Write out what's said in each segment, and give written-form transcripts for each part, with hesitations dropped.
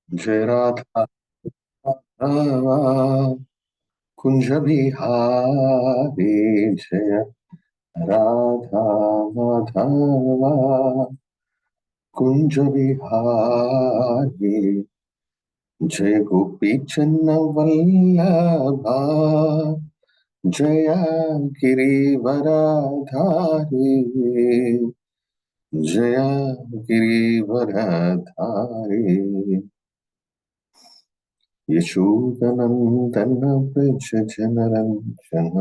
जय राधा माधवा कुंज बिहारी, जय राधा माधवा कुंज बिहारी, जय गोपी चन्न वल्लभा, जय गिरिवरधारी, जय गिरिवरधारी। यशोदनन्दन व्रज जनरञ्जन,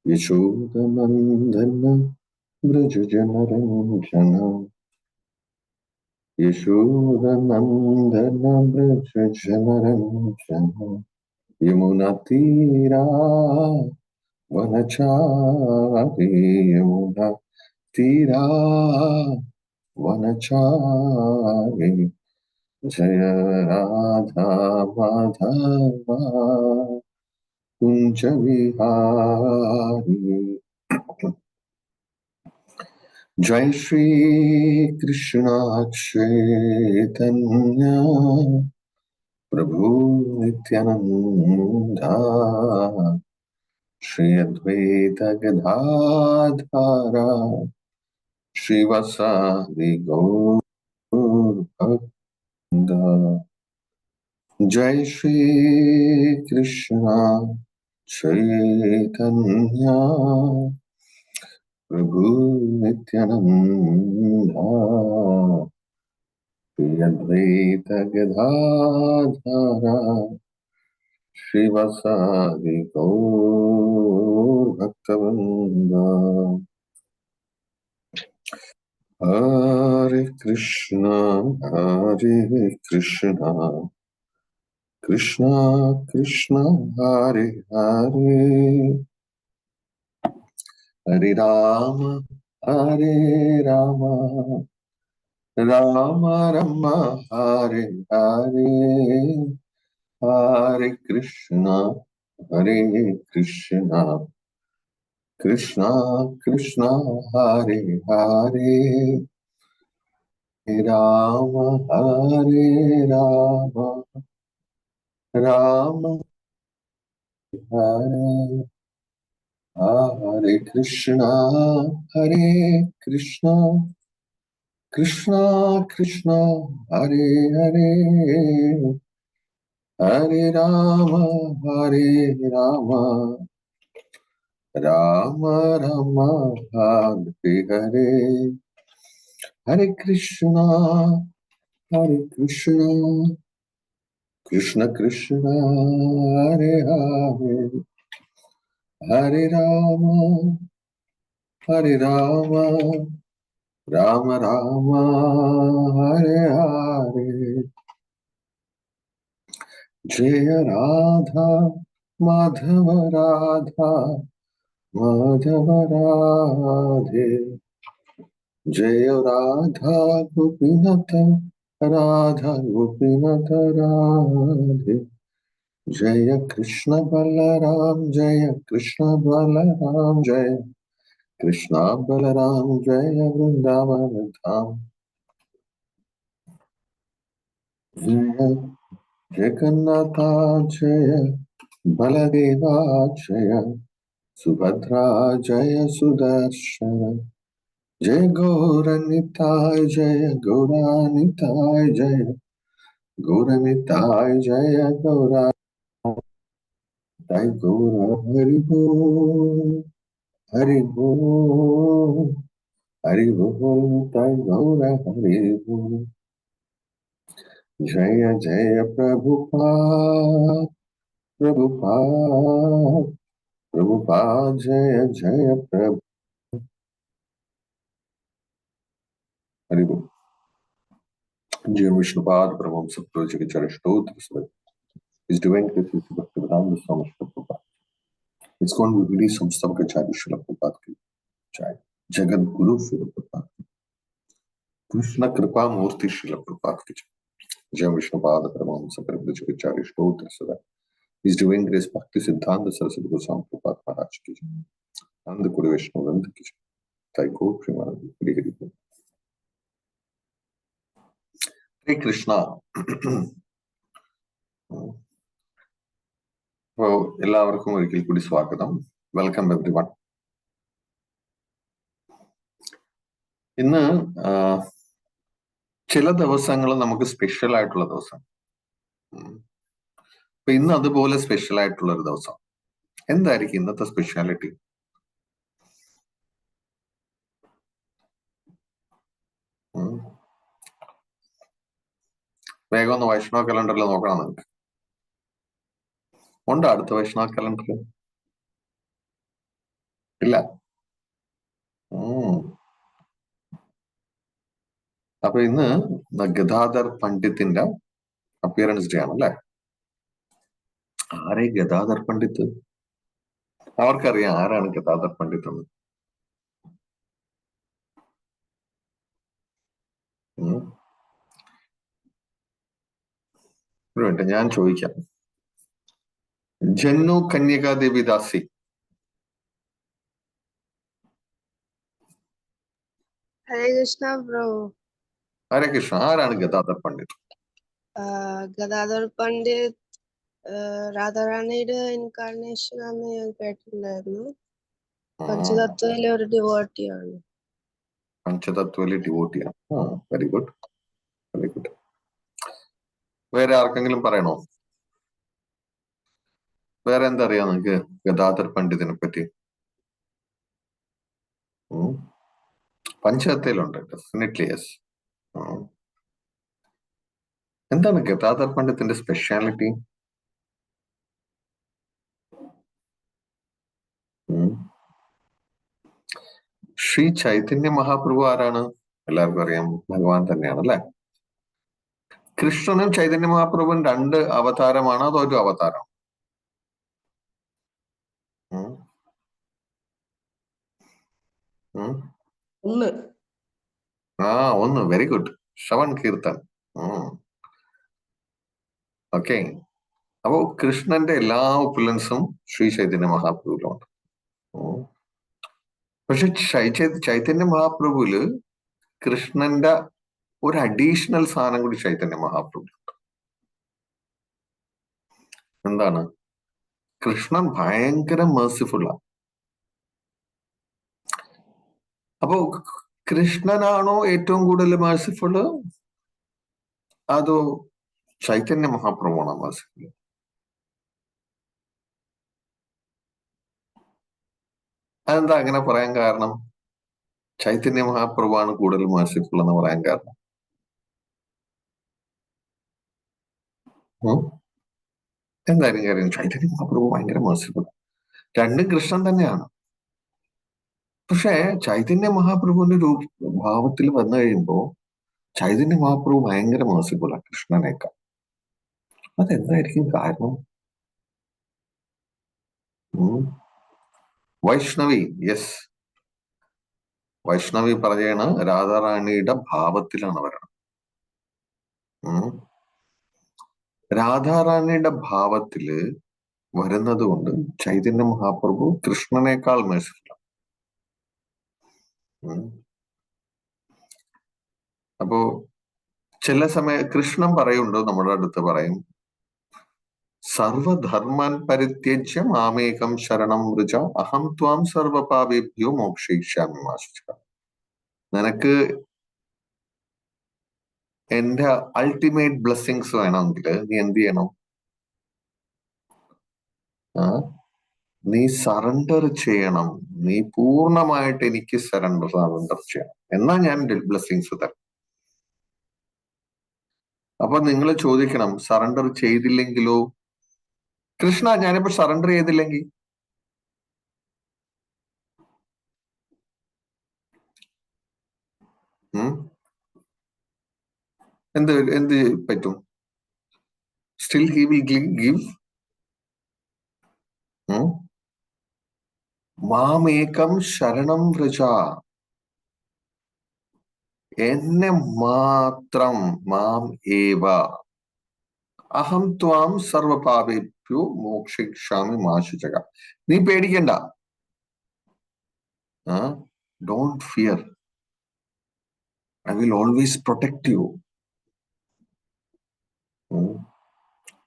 यशोदनन्दन व्रज जनरञ्जन, यशोदनन्दन व्रज जनरञ्जन। यमुनातीरा वनचारी, यमुनातीरा वनचारी, जय राधा माधवा कुंज विहारी। जय श्री कृष्ण चैतन्य प्रभु नित्यानंद, श्री अद्वैत गदाधर श्रीवासादि गौर भक्त। जय श्री कृष्ण चैतन्य प्रभु नित्यानंद, श्री अद्वैत गदाधर श्रीवासादि गौर भक्तवृंद। हरे कृष्णा कृष्णा कृष्णा हरे हरे, हरे राम राम राम हरे हरे, हरे कृष्णा कृष्णा कृष्णा हरे हरे, हरे राम राम हरे, हरे कृष्णा कृष्णा कृष्णा कृष्णा हरे हरे, हरे राम राम राम राम हरे हरे, हरे कृष्णा कृष्णा कृष्ण कृष्ण हरे हरे, हरे राम राम राम हरे हरे। जय राधा माधव राधा माधव राधे, जय राधा गोपीनाथ राधा गोपीनाथ राधे, जय कृष्ण बलराम जय कृष्ण बलराम, जय कृष्ण बलराम जय वृंदावन धाम, जय जगन्नाथ जय बलदेवा जय सुभद्रा जय सुदर्शन, जय गौरनिताय जय गौरानिताय, जय गौरनिताय जय गौरा गौर। हरि बोल हरि बोल हरि बोल ताई गौर हरि बोल। जय जय प्रभुपाद प्रभुपाद प्रभुपाद, जय जय प्रभु। हरि बोल। जय विष्णुपाद परमहंस प्रभुपाद स्तोत्र is doing this with Bhaktivedanta Swami Srila Prabhupada. ISKCON विधि संस्थापकाचार्य श्रील प्रभुपाद की जय, जगत गुरु श्रील प्रभुपाद की, कृष्ण कृपा मूर्ति श्रील प्रभुपाद की जय, जय विष्णुपाद परमहंस प्रभुपाद स्तोत्र सदा is doing this भक्ति सिद्धांत सरस्वती गोस्वामी प्रभुपाद महाराज की जय, आनंद कुल वैष्णव वृंद की जय, ताई गौर प्रेमानंद हरि हरि बोल। ഹരേ കൃഷ്ണ. അപ്പോ എല്ലാവർക്കും ഒരിക്കൽ കൂടി സ്വാഗതം. Welcome everyone. ഇന്ന് ചില ദിവസങ്ങൾ നമുക്ക് സ്പെഷ്യൽ ആയിട്ടുള്ള ദിവസം. അപ്പൊ ഇന്ന് അതുപോലെ സ്പെഷ്യൽ ആയിട്ടുള്ള ഒരു ദിവസം. എന്തായിരിക്കും ഇന്നത്തെ സ്പെഷ്യാലിറ്റി? വേഗം ഒന്ന് വൈഷ്ണവ കലണ്ടറിൽ നോക്കണം. നിങ്ങൾക്ക് ഉണ്ടോ അടുത്ത വൈഷ്ണവ കലണ്ടറിൽ? ഇല്ല. അപ്പൊ ഇന്ന് ഗദാധർ പണ്ഡിത്തിന്റെ അപ്പിയറൻസ് ഡേ ആണല്ലേ? ആരെ ഗദാധർ പണ്ഡിത്ത്? അവർക്കറിയാം ആരാണ് ഗദാധർ പണ്ഡിത്ത് എന്ന്. ഒരു മിനിറ്റ്, ഞാൻ ചോദിക്കാം. ജന്നു കന്യകാ ദേവി ദാസി. ഹരേ കൃഷ്ണ ബ്രോ. ഹരേ കൃഷ്ണ. ആരാണ് ഗദാധർ പണ്ഡിറ്റ്? ഗദാധർ പണ്ഡിറ്റ് രാധാറാണിയുടെ ഇൻകാർണേഷൻ ആണെന്ന് ഞാൻ കേട്ടിട്ടുണ്ടായിരുന്നു. പഞ്ചതത്വയിലെ ഒരു ഡിവോട്ടിയാണ്. പഞ്ചതത്വയിലെ ഡിവോട്ടിയാണ്. Very good, very good. വേറെ ആർക്കെങ്കിലും പറയണോ? വേറെ എന്താ അറിയാം നിങ്ങൾക്ക് ഗദാധർ പണ്ഡിതിനെ പറ്റി? പഞ്ചതത്വയിലുണ്ട്, ഡെഫിനറ്റ്ലി യെസ്. എന്താണ് ഗദാധർ പണ്ഡിത്തിന്റെ സ്പെഷ്യാലിറ്റി? ശ്രീ ചൈതന്യ മഹാപ്രഭു ആരാണ്? എല്ലാവർക്കും അറിയാം, ഭഗവാൻ തന്നെയാണ് അല്ലെ? കൃഷ്ണനും ചൈതന്യ മഹാപ്രഭുവും രണ്ട് അവതാരമാണോ അതോ ഒരു അവതാരം? ഒന്ന്. Very good. Shravan Keerthan. Okay. അപ്പോ കൃഷ്ണന്റെ എല്ലാ ഒപ്പുലൻസും ശ്രീ ചൈതന്യ മഹാപ്രഭുവിലുണ്ട്. പക്ഷെ ചൈതന്യ മഹാപ്രഭുവില് കൃഷ്ണന്റെ ഒരു അഡീഷണൽ സാധനം കൂടി ചൈതന്യ മഹാപ്രഭുവിലുണ്ട്. എന്താണ്? കൃഷ്ണൻ ഭയങ്കര മേഴ്സിഫുള്ളാണ്. അപ്പോ കൃഷ്ണനാണോ ഏറ്റവും കൂടുതൽ മേഴ്സിഫുള്ള് അതോ ചൈതന്യ മഹാപ്രഭുവാണോ മേഴ്സിഫുള്ള്? അതെന്താ അങ്ങനെ പറയാൻ കാരണം? ചൈതന്യ മഹാപ്രഭുവാണ് കൂടുതൽ മേഴ്സിഫുൾ എന്ന് പറയാൻ കാരണം? എന്തായാലും കാര്യം ചൈതന്യ മഹാപ്രഭു ഭയങ്കര മേഴ്സിഫുൾ. രണ്ടും കൃഷ്ണൻ തന്നെയാണ്. പക്ഷെ ചൈതന്യ മഹാപ്രഭുവിന്റെ ഭാവത്തിൽ വന്നു കഴിയുമ്പോ ചൈതന്യ മഹാപ്രഭു ഭയങ്കര മേഴ്സിഫുള്ളാണ് കൃഷ്ണനേക്കാൾ. അതെന്തായിരിക്കും കാരണം? വൈഷ്ണവി, യെസ്. വൈഷ്ണവി പറയാണ് രാധാറാണിയുടെ ഭാവത്തിലാണ് വരണം. രാധാറാണിയുടെ ഭാവത്തില് വരുന്നത് കൊണ്ട് ചൈതന്യ മഹാപ്രഭു കൃഷ്ണനേക്കാൾ മേഴ്സിഫുള്ളാണ്. അപ്പോ ചില കൃഷ്ണൻ പറയുണ്ടോ, നമ്മുടെ അടുത്ത് പറയും, സർവധർമാൻ പരിത്യജ്യ മാമേകം ശരണം വൃജ അഹം ത്വാം സർവപാപേഭ്യോ മോക്ഷയിഷ്യാമി മാ ശുചഃ. നിനക്ക് എന്റെ അൾട്ടിമേറ്റ് ബ്ലെസ്സിങ്സ് വേണമെങ്കിൽ നീ എന്ത് ചെയ്യണം? നീ സറണ്ടർ ചെയ്യണം. നീ പൂർണ്ണമായിട്ട് എനിക്ക് സറണ്ടർ ചെയ്യണം, എന്നാ ഞാൻ ബ്ലെസ്സിങ്സ് തരാം. അപ്പൊ നിങ്ങൾ ചോദിക്കണം, സറണ്ടർ ചെയ്തില്ലെങ്കിലോ? കൃഷ്ണ, ഞാനിപ്പോ സറണ്ടർ ചെയ്തില്ലെങ്കിൽ എന്ത് പറ്റും? Still he will give. മാമേകം ശരണം വ്രജ. എന്നെ മാത്രം, മാം ഏവ അഹം ത്വാം സർവപാപേഭ്യോ മോക്ഷയിഷ്യാമി മാ ശുചഃ. നീ പേടിക്കണ്ട. Don't fear. I will always protect you.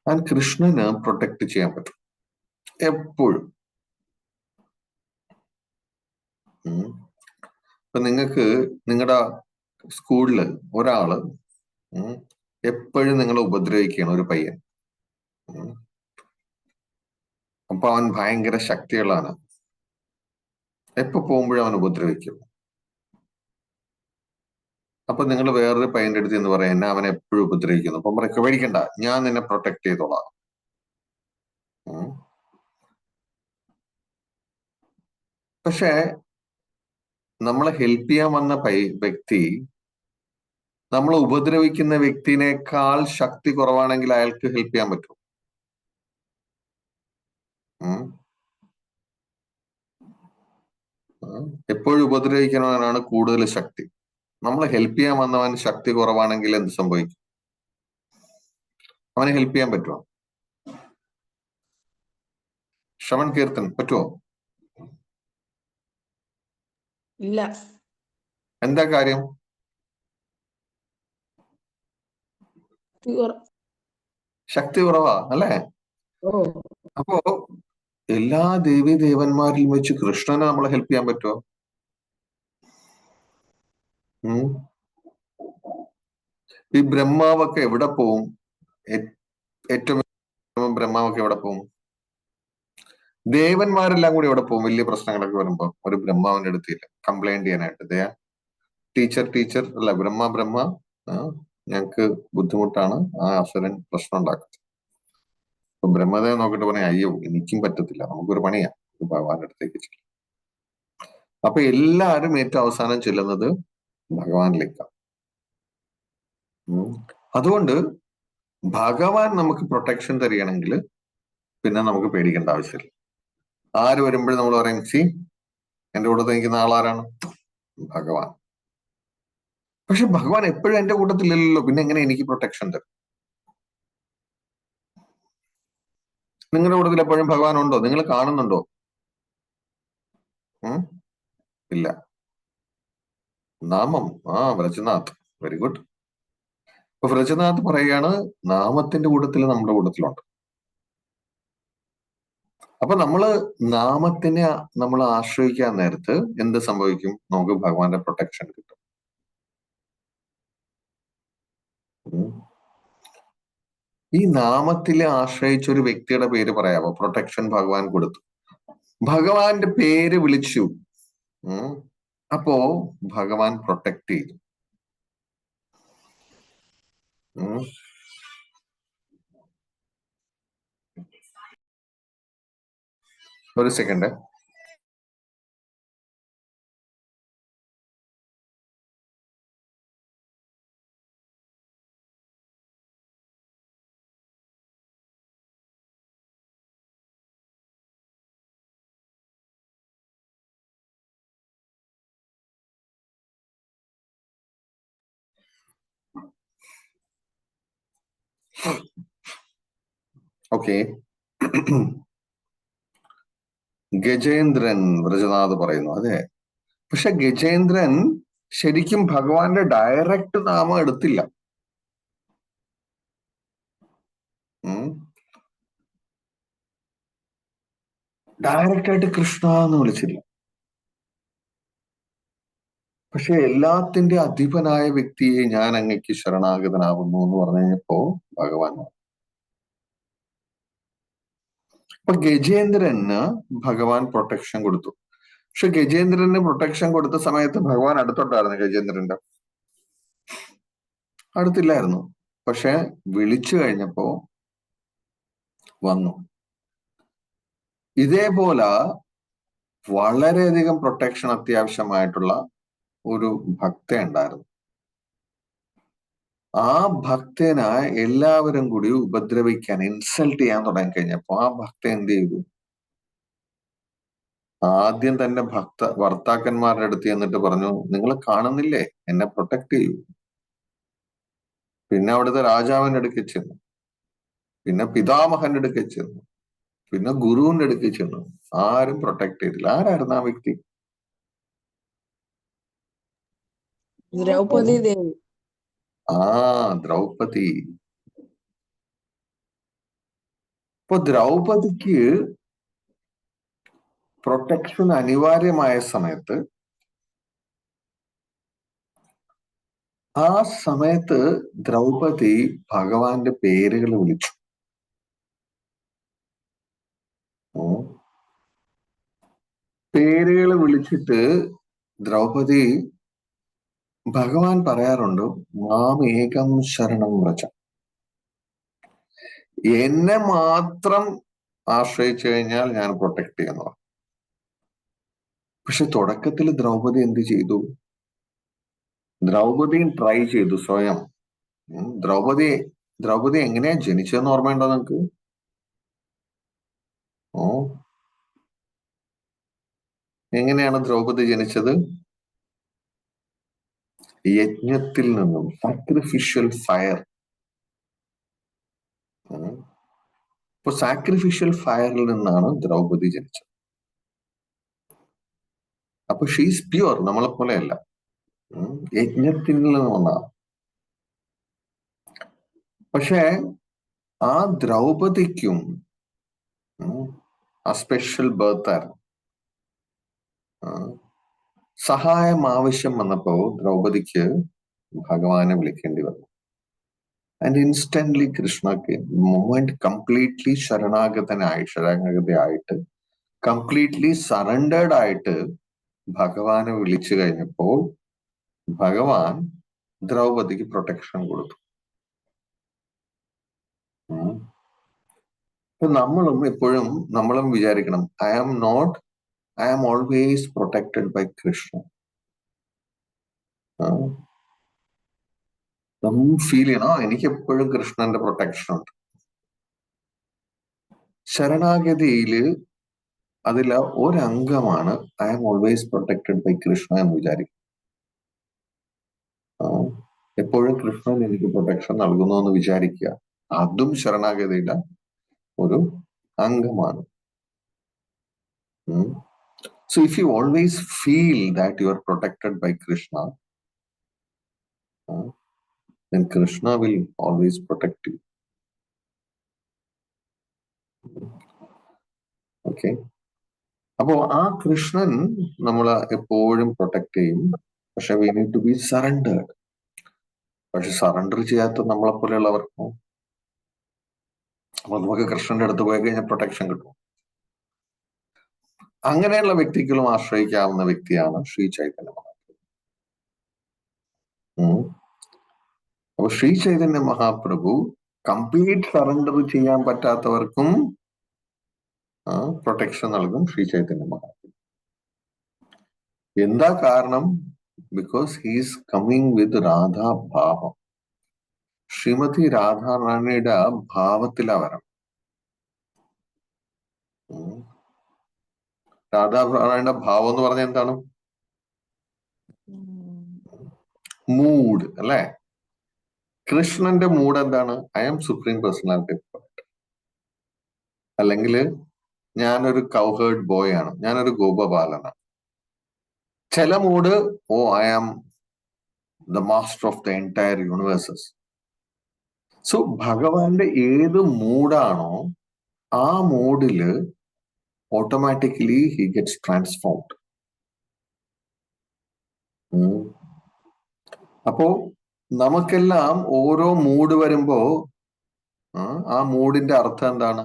And Krishnan protect ചെയ്യാൻ പറ്റും എപ്പോഴും. ഇപ്പൊ നിങ്ങൾക്ക് നിങ്ങളുടെ സ്കൂളില് ഒരാള് എപ്പോഴും നിങ്ങളെ ഉപദ്രവിക്കുകയാണ്, ഒരു പയ്യൻ. അപ്പൊ അവൻ ഭയങ്കര ശക്തികളാണ്, എപ്പോ പോകുമ്പോഴും അവൻ ഉപദ്രവിക്കും. അപ്പൊ നിങ്ങൾ വേറൊരു പയ്യന്റെ അടുത്ത് എന്ന് പറയാം, എന്നെ അവൻ എപ്പോഴും ഉപദ്രവിക്കുന്നു. അപ്പൊ പറയും പേടിക്കണ്ട, ഞാൻ നിന്നെ പ്രൊട്ടക്ട് ചെയ്തോളാം. പക്ഷെ നമ്മളെ ഹെൽപ്പ് ചെയ്യാൻ വന്ന വ്യക്തി നമ്മളെ ഉപദ്രവിക്കുന്ന വ്യക്തിനേക്കാൾ ശക്തി കുറവാണെങ്കിൽ അയാൾക്ക് ഹെൽപ്പ് ചെയ്യാൻ പറ്റും. എപ്പോഴും ഉപദ്രവിക്കുന്നവനാണ് കൂടുതൽ ശക്തി. നമ്മളെ ഹെൽപ്പ് ചെയ്യാൻ വന്നവൻ ശക്തി കുറവാണെങ്കിൽ എന്ത് സംഭവിക്കും? അവനെ ഹെൽപ്പ് ചെയ്യാൻ പറ്റുമോ? ശ്രവൺ കീർത്തൻ പറ്റുമോ? ഇല്ല. എന്താ കാര്യം? ശക്തി കുറവാ അല്ലേ? അപ്പോ എല്ലാ ദേവി ദേവന്മാരിലും വെച്ച് കൃഷ്ണനെ നമ്മളെ ഹെൽപ്പ് ചെയ്യാൻ പറ്റുമോ? ഈ ബ്രഹ്മാവൊക്കെ എവിടെ പോവും? ഏറ്റവും ബ്രഹ്മാവൊക്കെ എവിടെ പോവും? ദേവന്മാരെല്ലാം കൂടി എവിടെ പോകും? വലിയ പ്രശ്നങ്ങളൊക്കെ വരുമ്പോ ഒരു ബ്രഹ്മാവിന്റെ അടുത്തില്ല കംപ്ലൈന്റ് ചെയ്യാനായിട്ട്. ടീച്ചർ അല്ല, ബ്രഹ്മ ഞങ്ങക്ക് ബുദ്ധിമുട്ടാണ്, ആ അസുരൻ പ്രശ്നം ഉണ്ടാക്കുന്നത്. അപ്പൊ ബ്രഹ്മദേവൻ നോക്കിട്ട് പറഞ്ഞ, അയ്യോ എനിക്കും പറ്റത്തില്ല, നമുക്കൊരു പണിയാ, ഭഗവാന്റെ അടുത്തേക്ക് ചെല്ലും. അപ്പൊ എല്ലാരും ഏറ്റവും അവസാനം ചെല്ലുന്നത് ഭഗവാനിലേക്കാണ്. അതുകൊണ്ട് ഭഗവാൻ നമുക്ക് പ്രൊട്ടക്ഷൻ തരികയാണെങ്കിൽ പിന്നെ നമുക്ക് പേടിക്കേണ്ട ആവശ്യമില്ല. ആര് വരുമ്പോഴും നമ്മൾ പറയും, സി എന്റെ കൂട്ടത്തിൽ നിൽക്കുന്ന ആളാരാണ്? ഭഗവാൻ. പക്ഷെ ഭഗവാൻ എപ്പോഴും എന്റെ കൂട്ടത്തിലില്ലല്ലോ, പിന്നെ എങ്ങനെ എനിക്ക് പ്രൊട്ടക്ഷൻ തരും? നിങ്ങളുടെ കൂട്ടത്തിൽ എപ്പോഴും ഭഗവാൻ ഉണ്ടോ? നിങ്ങൾ കാണുന്നുണ്ടോ? ഇല്ല. നാമം, വ്രജനാഥ്, വെരി ഗുഡ്. അപ്പൊ വ്രജനാഥ് പറയുകയാണ്, നാമത്തിന്റെ കൂട്ടത്തിൽ നമ്മുടെ കൂട്ടത്തിലുണ്ട്. അപ്പൊ നമ്മള് നാമത്തിനെ നമ്മൾ ആശ്രയിക്കാൻ നേരത്ത് എന്ത് സംഭവിക്കും? നമുക്ക് ഭഗവാന്റെ പ്രൊട്ടക്ഷൻ കിട്ടും. ഈ നാമത്തിലെ ആശ്രയിച്ച ഒരു വ്യക്തിയുടെ പേര് പറയാമോ? പ്രൊട്ടക്ഷൻ ഭഗവാൻ കൊടുത്തു, ഭഗവാന്റെ പേര് വിളിച്ചു, അപ്പോ ഭഗവാൻ പ്രൊട്ടക്ട് ചെയ്തു. ഒരു സെക്കൻഡ്. ഓക്കെ. ഗജേന്ദ്രൻ വ്രജനാഥ് പറയുന്നു, അതെ. പക്ഷെ ഗജേന്ദ്രൻ ശരിക്കും ഭഗവാന്റെ ഡയറക്റ്റ് നാമം എടുത്തില്ല. ഡയറക്റ്റ് ആയിട്ട് കൃഷ്ണ എന്ന് വിളിച്ചില്ല. പക്ഷെ എല്ലാത്തിന്റെ അധിപനായ വ്യക്തിയെ ഞാൻ അങ്ങയ്ക്ക് ശരണാഗതനാകുന്നു എന്ന് പറഞ്ഞു കഴിഞ്ഞപ്പോ ഭഗവാൻ. അപ്പൊ ഗജേന്ദ്രന് ഭഗവാൻ പ്രൊട്ടക്ഷൻ കൊടുത്തു. പക്ഷെ ഗജേന്ദ്രന് പ്രൊട്ടക്ഷൻ കൊടുത്ത സമയത്ത് ഭഗവാൻ അടുത്തോട്ടായിരുന്നു ഗജേന്ദ്രന്റെ? അടുത്തില്ലായിരുന്നു. പക്ഷെ വിളിച്ചു കഴിഞ്ഞപ്പോ വന്നു. ഇതേപോലെ വളരെയധികം പ്രൊട്ടക്ഷൻ അത്യാവശ്യമായിട്ടുള്ള ഒരു ഭക്ത ഉണ്ടായിരുന്നു. ആ ഭക്തനെ എല്ലാവരും കൂടി ഉപദ്രവിക്കാൻ, ഇൻസൾട്ട് ചെയ്യാൻ തുടങ്ങിക്കഴിഞ്ഞപ്പോ ആ ഭക്ത എന്ത് ചെയ്തു? ആദ്യം തന്നെ ഭർത്താക്കന്മാരുടെ അടുത്ത് എന്നിട്ട് പറഞ്ഞു, നിങ്ങൾ കാണുന്നില്ലേ, എന്നെ പ്രൊട്ടക്ട് ചെയ്യൂ. പിന്നെ അവിടുത്തെ രാജാവിന്റെ അടുക്ക് ചെന്നു, പിന്നെ പിതാമഹന്റെ അടുക്ക് ചെന്നു, പിന്നെ ഗുരുവിന്റെ അടുക്ക് ചെന്നു. ആരും പ്രൊട്ടക്ട് ചെയ്തില്ല. ആരായിരുന്നു ആ വ്യക്തി? ദ്രൗപദി ദേവി. ദ്രൗപദി. ഇപ്പൊ ദ്രൗപദിക്ക് പ്രൊട്ടക്ഷൻ അനിവാര്യമായ സമയത്ത് ആ സമയത്ത് ദ്രൗപദി ഭഗവാന്റെ പേരുകൾ വിളിച്ചു. പേരുകൾ വിളിച്ചിട്ട് ദ്രൗപദി ഭഗവാൻ പറയാറുണ്ട്, മാം ഏകം ശരണം വ്രജ, എന്നെ മാത്രം ആശ്രയിച്ചു കഴിഞ്ഞാൽ ഞാൻ പ്രൊട്ടക്ട് ചെയ്യുന്നു. പക്ഷെ തുടക്കത്തിൽ ദ്രൗപദി എന്ത് ചെയ്തു? ദ്രൗപദിയും ട്രൈ ചെയ്തു സ്വയം. ദ്രൗപദി എങ്ങനെയാ ജനിച്ചതെന്ന് ഓർമ്മയുണ്ടോ നിങ്ങക്ക്? എങ്ങനെയാണ് ദ്രൗപദി ജനിച്ചത്? യജ്ഞത്തിൽ നിന്നും, സാക്രിഫിഷ്യൽ ഫയർ. ഇപ്പൊ സാക്രിഫിഷ്യൽ ഫയറിൽ നിന്നാണ് ദ്രൗപദി ജനിച്ചത്. അപ്പൊ ഷീസ് പ്യുവർ, നമ്മളെ പോലെയല്ല, യജ്ഞത്തിൽ നിന്ന് വന്നതാണ്. പക്ഷെ ആ ദ്രൗപദിക്കും ആ സ്പെഷ്യൽ ബർത്ത് ആയിരുന്നു. സഹായം ആവശ്യം വന്നപ്പോ ദ്രൗപദിക്ക് ഭഗവാനെ വിളിക്കേണ്ടി വന്നു. ആൻഡ് ഇൻസ്റ്റന്റ്ലി കൃഷ്ണക്ക് മൊമെന്റ് കംപ്ലീറ്റ്ലി ശരണാഗതയായിട്ട് കംപ്ലീറ്റ്ലി സറണ്ടേർഡ് ആയിട്ട് ഭഗവാനെ വിളിച്ചു കഴിഞ്ഞപ്പോൾ ഭഗവാൻ ദ്രൗപദിക്ക് പ്രൊട്ടക്ഷൻ കൊടുത്തു. അപ്പൊ നമ്മളും വിചാരിക്കണം, I am always protected by Krishna. Feel ചെയ്യണം, എനിക്ക് എപ്പോഴും കൃഷ്ണന്റെ പ്രൊട്ടക്ഷൻ ഉണ്ട്. ശരണാഗതിയില് അതിലെ ഒരംഗമാണ് I am always protected by Krishna എന്ന് വിചാരിക്കും. എപ്പോഴും കൃഷ്ണൻ എനിക്ക് പ്രൊട്ടക്ഷൻ നൽകുന്നു എന്ന് വിചാരിക്കുക. അതും ശരണാഗതിയിലെ ഒരു അംഗമാണ്. So if you always feel that you are protected by Krishna, then Krishna will always protect you. Okay. അപ്പോ ആ കൃഷ്ണൻ നമ്മളെ എപ്പോഴും പ്രൊട്ടക്ട് ചെയ്യും. പക്ഷെ we need to be surrendered. പക്ഷെ സറണ്ടർ ചെയ്യാത്ത നമ്മളെ പോലെയുള്ളവർക്കും അപ്പൊ നമുക്ക് കൃഷ്ണന്റെ അടുത്ത് പോയി കഴിഞ്ഞാൽ പ്രൊട്ടക്ഷൻ കിട്ടും. അങ്ങനെയുള്ള വ്യക്തികളും ആശ്രയിക്കാവുന്ന വ്യക്തിയാണ് ശ്രീ ചൈതന്യ മഹാപ്രഭു. അപ്പൊ ശ്രീ ചൈതന്യ മഹാപ്രഭു കംപ്ലീറ്റ് സറണ്ടർ ചെയ്യാൻ പറ്റാത്തവർക്കും പ്രൊട്ടക്ഷൻ നൽകും ശ്രീ ചൈതന്യ മഹാപ്രഭു. എന്താ കാരണം? ബിക്കോസ് ഹീസ് കമ്മിങ് വിത്ത് രാധാഭാവം. ശ്രീമതി രാധാറാണിയുടെ ഭാവത്തിലാ വരണം. രാധാറാണിയുടെ ഭാവം എന്ന് പറഞ്ഞാൽ എന്താണ്? മൂഡ് അല്ലെ? കൃഷ്ണന്റെ മൂഡ് എന്താണ്? I am supreme personality. അല്ലെങ്കിൽ ഞാനൊരു കൗഹേർഡ് ബോയ് ആണ്, ഞാനൊരു ഗോപബാലനാണ്. ചില mood, I am the master of the entire universes. So ഭഗവാന്റെ ഏത് മൂഡാണോ ആ മൂഡില് ഓട്ടോമാറ്റിക്കലി ഹി ഗെറ്റ്സ് ട്രാൻസ്ഫോംഡ്. അപ്പോ നമുക്കെല്ലാം ഓരോ മൂഡ് വരുമ്പോ ആ മൂഡിന്റെ അർത്ഥം എന്താണ്?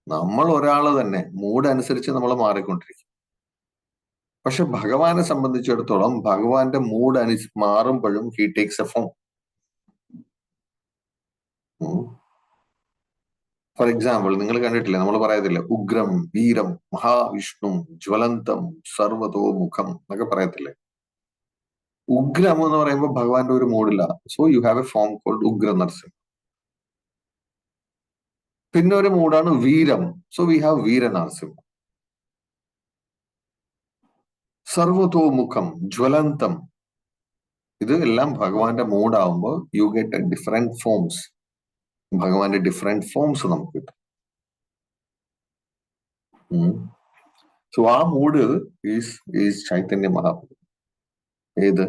നമ്മൾ ഒരാള് തന്നെ, മൂഡ് അനുസരിച്ച് നമ്മൾ മാറിക്കൊണ്ടിരിക്കും. പക്ഷെ ഭഗവാനെ സംബന്ധിച്ചിടത്തോളം ഭഗവാന്റെ മൂഡ് മാറുമ്പോഴും he takes a form. For example, നിങ്ങൾ കണ്ടിട്ടില്ലേ, നമ്മൾ പറയത്തില്ലേ ഉഗ്രം, വീരം, മഹാവിഷ്ണു, ജ്വലന്തം, സർവതോമുഖം എന്നൊക്കെ പറയത്തില്ലേ? ഉഗ്രം എന്ന് പറയുമ്പോൾ ഭഗവാന്റെ ഒരു മൂഡില്ല. So you have a form called Ugra Narasimha. പിന്നെ ഒരു മൂഡാണ് വീരം. So we have Veera Narasimha. സർവതോമുഖം, ജ്വലന്തം, ഇത് എല്ലാം ഭഗവാന്റെ മൂഡാവുമ്പോൾ you get a different forms. ഭഗവാന്റെ ഡിഫറെന്റ് ഫോംസ് നമുക്ക് കിട്ടും. സോ ആ മൂഡ് ഈസ് ചൈതന്യ മഹാപ്രഭു. ഏത്?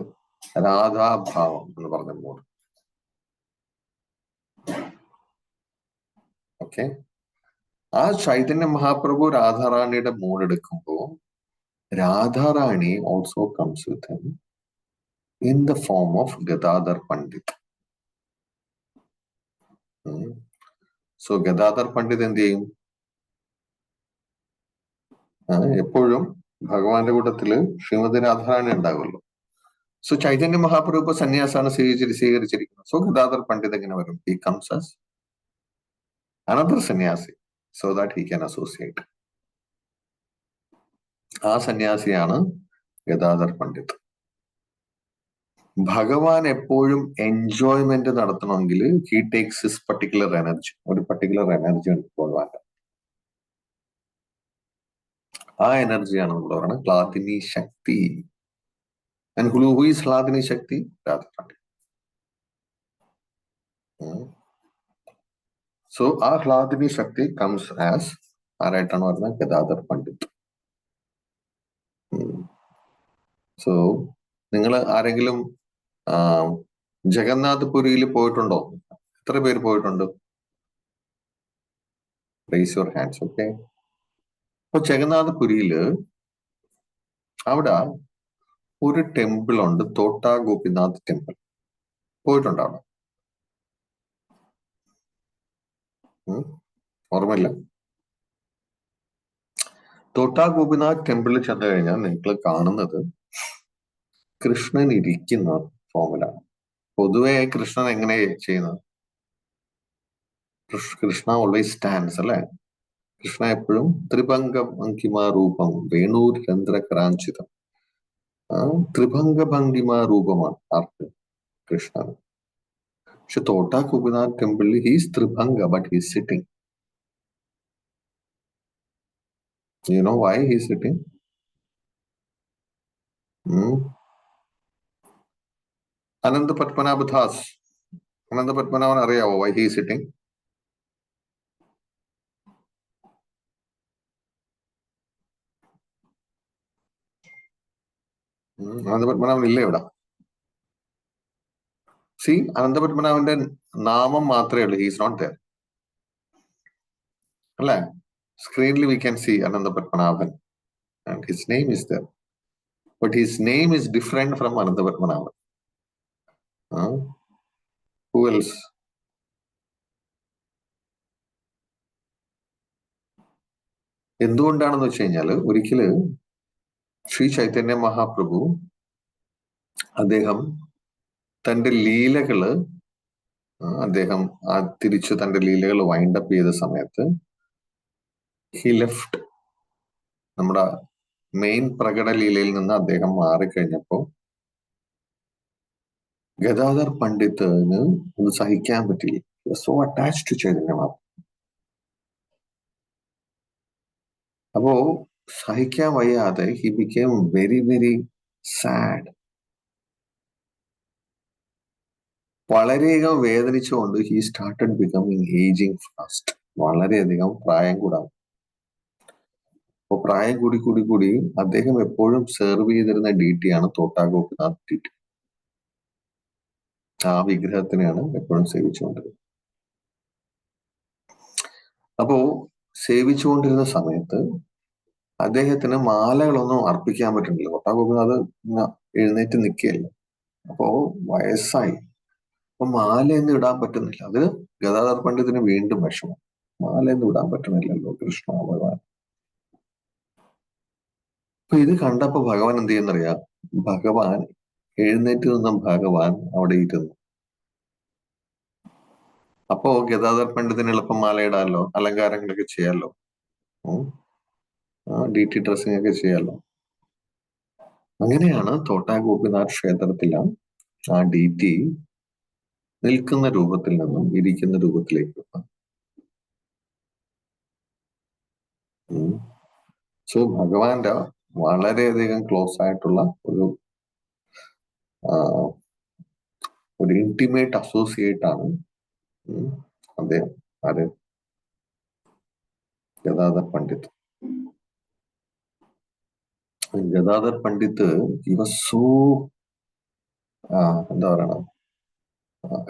രാധാഭാവം എന്ന് പറഞ്ഞ മൂഡ്. ഓക്കെ. ആ ചൈതന്യ മഹാപ്രഭു രാധാറാണിയുടെ മൂടെടുക്കുമ്പോ Radharani also comes with him in the form of Gadadhar Pandit. So Gadadhar Pandit എന്ത് ചെയ്യും? എപ്പോഴും ഭഗവാന്റെ കൂട്ടത്തില് ശ്രീമതി രാധാറാണി ഉണ്ടാകുമല്ലോ. സോ ചൈതന്യ മഹാപ്രഭു സന്യാസാണ് സ്വീകരിച്ചിരിക്കുന്നത്. സോ ഗദാധർ പണ്ഡിറ്റ് എങ്ങനെ വരും? ഹി കംസ് ആസ് അനദർ സന്യാസി so that he can associate. ആ സന്യാസിയാണ് ഗദാധർ പണ്ഡിറ്റ്. ഭഗവാൻ എപ്പോഴും എൻജോയ്മെന്റ് നടത്തണമെങ്കിൽ he takes his particular energy. ഒരു പർട്ടിക്കുലർ എനർജി ഉണ്ട് ഭഗവാന്റെ. ആ എനർജിയാണ് നമ്മൾ പറയുന്നത് ക്ലാദിനി ശക്തി. And who is Hladini Shakti? Radharani. So our Hladini Shakti comes as ആരായിട്ടാണ് പറഞ്ഞത്? ഗദാധർ പണ്ഡിറ്റ്. സോ നിങ്ങൾ ആരെങ്കിലും ജഗന്നാഥ് പുരിയിൽ പോയിട്ടുണ്ടോ? എത്ര പേര് പോയിട്ടുണ്ട്? Raise your hands. ഓക്കെ. അപ്പൊ ജഗന്നാഥ് പുരിയില് അവിടെ ഒരു ടെമ്പിൾ ഉണ്ട്, തോട്ടാ ഗോപിനാഥ് ടെമ്പിൾ. പോയിട്ടുണ്ടോ അവിടെ? ഓർമ്മയില്ല? തോട്ടാ ഗോപിനാഥ് ടെമ്പിളിൽ ചെന്ന് കഴിഞ്ഞാൽ നിങ്ങൾ കാണുന്നത് കൃഷ്ണൻ ഇരിക്കുന്ന ഫോമിലാണ്. പൊതുവെ കൃഷ്ണൻ എങ്ങനെ ചെയ്യുന്നത്? കൃഷ്ണ ഓൾവേസ് സ്റ്റാൻഡ്സ് അല്ലെ? കൃഷ്ണ എപ്പോഴും ത്രിഭംഗ ഭംഗിമാ രൂപം വേണൂർ രന്ധ്രകരാഞ്ചിതം. ത്രിഭംഗ ഭംഗിമാ രൂപമാണ് ആർക്ക്? കൃഷ്ണൻ. പക്ഷെ തോട്ടാ ഗോപിനാഥ് ടെമ്പിളിൽ he's tribhanga but he's sitting. You know why he's sitting? Ananda Padmanabha Das. Ananda Padmanabhan അറിയാവോ why he is sitting? അനന്ത പത്മനാഭൻ ഇല്ലേ ഇവിടെ? സി, അനന്ത പത്മനാഭന്റെ നാമം മാത്രമേ ഉള്ളൂ. ഹീസ് നോട്ട് ദർ അല്ലേ? സ്ക്രീനിൽ we can see Anantha Padmanabhan and his name is there, but his name is different from Ananda Padmanabhan. Who else? എന്തുകൊണ്ടാണെന്ന് വെച്ച് കഴിഞ്ഞാല് ഒരിക്കല് ശ്രീ ചൈതന്യ മഹാപ്രഭു അദ്ദേഹം തന്റെ ലീലകള് അദ്ദേഹം തിരിച്ചു തന്റെ ലീലകൾ വൈൻഡപ്പ് ചെയ്ത സമയത്ത് ഹി ലെഫ്റ്റ്. നമ്മുടെ മെയിൻ പ്രകട ലീലയിൽ നിന്ന് അദ്ദേഹം മാറിക്കഴിഞ്ഞപ്പോ ഗദാധർ പണ്ഡിത്തിന് അത് സഹിക്കാൻ പറ്റില്ല. So attached to Chaitanya Mahaprabhu. അപ്പോ സഹിക്കാൻ വയ്യാതെ he became very very sad. വളരെയധികം വേദനിച്ചുകൊണ്ട് he started becoming aging fast. വളരെയധികം പ്രായം കൂടാം. അപ്പൊ പ്രായം കൂടി കൂടി കൂടി അദ്ദേഹം എപ്പോഴും സെർവ് ചെയ്തിരുന്ന DT-യാണ് തോട്ടാ ഗോപിനാഥ് DT. ആ വിഗ്രഹത്തിനെയാണ് എപ്പോഴും സേവിച്ചുകൊണ്ടിരുന്നത്. അപ്പോ സേവിച്ചുകൊണ്ടിരുന്ന സമയത്ത് അദ്ദേഹത്തിന് മാലകളൊന്നും അർപ്പിക്കാൻ പറ്റുന്നില്ല. തോട്ടാ ഗോപിനാഥ് എഴുന്നേറ്റ് നിൽക്കുകയല്ല. അപ്പോ വയസ്സായി. അപ്പൊ മാലയൊന്നും ഇടാൻ പറ്റുന്നില്ല. അത് ഗദാധർ പണ്ഡിതിന് വീണ്ടും വിഷമം. മാലയൊന്നും ഇടാൻ പറ്റുന്നില്ലല്ലോ കൃഷ്ണ ഭഗവാൻ. അപ്പൊ ഇത് കണ്ടപ്പോ ഭഗവാൻ എന്ത് ചെയ്യുന്നറിയാം? ഭഗവാൻ എഴുന്നേറ്റ് നിന്ന ഭഗവാൻ അവിടെ ഇരുന്നു. അപ്പോ ഗദാധർ പണ്ഡിതിന് എളുപ്പം മാലയിടാമല്ലോ, അലങ്കാരങ്ങളൊക്കെ ചെയ്യാമല്ലോ, DT ഡ്രസ്സിംഗ് ഒക്കെ ചെയ്യാമല്ലോ. അങ്ങനെയാണ് തോട്ടാ ഗോപിനാഥ് ക്ഷേത്രത്തിലെ ആ DT നിൽക്കുന്ന രൂപത്തിൽ നിന്നും ഇരിക്കുന്ന രൂപത്തിലേക്ക്. സോ ഭഗവാന്റെ വളരെയധികം ക്ലോസ് ആയിട്ടുള്ള ഒരു ഇന്റിമേറ്റ് അസോസിയേറ്റ് ആണ് അദ്ദേഹം. ആര്? ഗദാധർ Pandit. Gadadhar Pandit he was so എന്താ പറയണ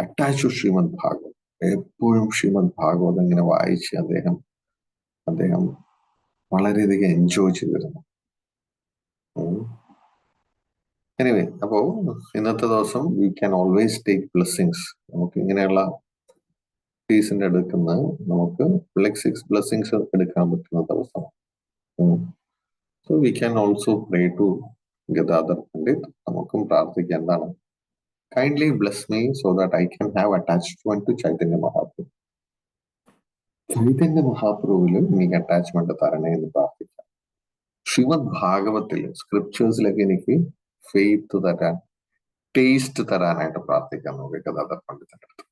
അറ്റാച്ച് ടു ശ്രീമദ് ഭാഗവത്. എപ്പോഴും ശ്രീമദ് ഭാഗവത് ഇങ്ങനെ വായിച്ച് അദ്ദേഹം അദ്ദേഹം വളരെയധികം എൻജോയ് ചെയ്തിരുന്നു. എനിവേ, അപ്പോ ഇന്നത്തെ ദിവസം we can always take blessings. നമുക്ക് ഇങ്ങനെയുള്ള പീസിന്റെ എടുക്കുന്ന നമുക്ക് ബ്ലെസ്സിങ്സ് എടുക്കാൻ പറ്റുന്ന ദിവസം. So we can also pray to Gadadhar Pandit. നമുക്കും പ്രാർത്ഥിക്കാം. എന്താണ്? Kindly bless me so that I can have attachment to Chaitanya Mahaprabhu. ചൈതന്യ മഹാപ്രഭുവിൽ എനിക്ക് അറ്റാച്ച്മെന്റ് തരണേ എന്ന് പ്രാർത്ഥിക്കാം. ശ്രീമദ് ഭാഗവത്തിൽ സ്ക്രിപ്റ്റേഴ്സിലൊക്കെ എനിക്ക് ഫെയ്ത്ത് തരാൻ, ടേസ്റ്റ് തരാനായിട്ട് പ്രാർത്ഥിക്കാം നമുക്ക് ഗദാധർ പണ്ഡിറ്റിന്റെ അടുത്ത്.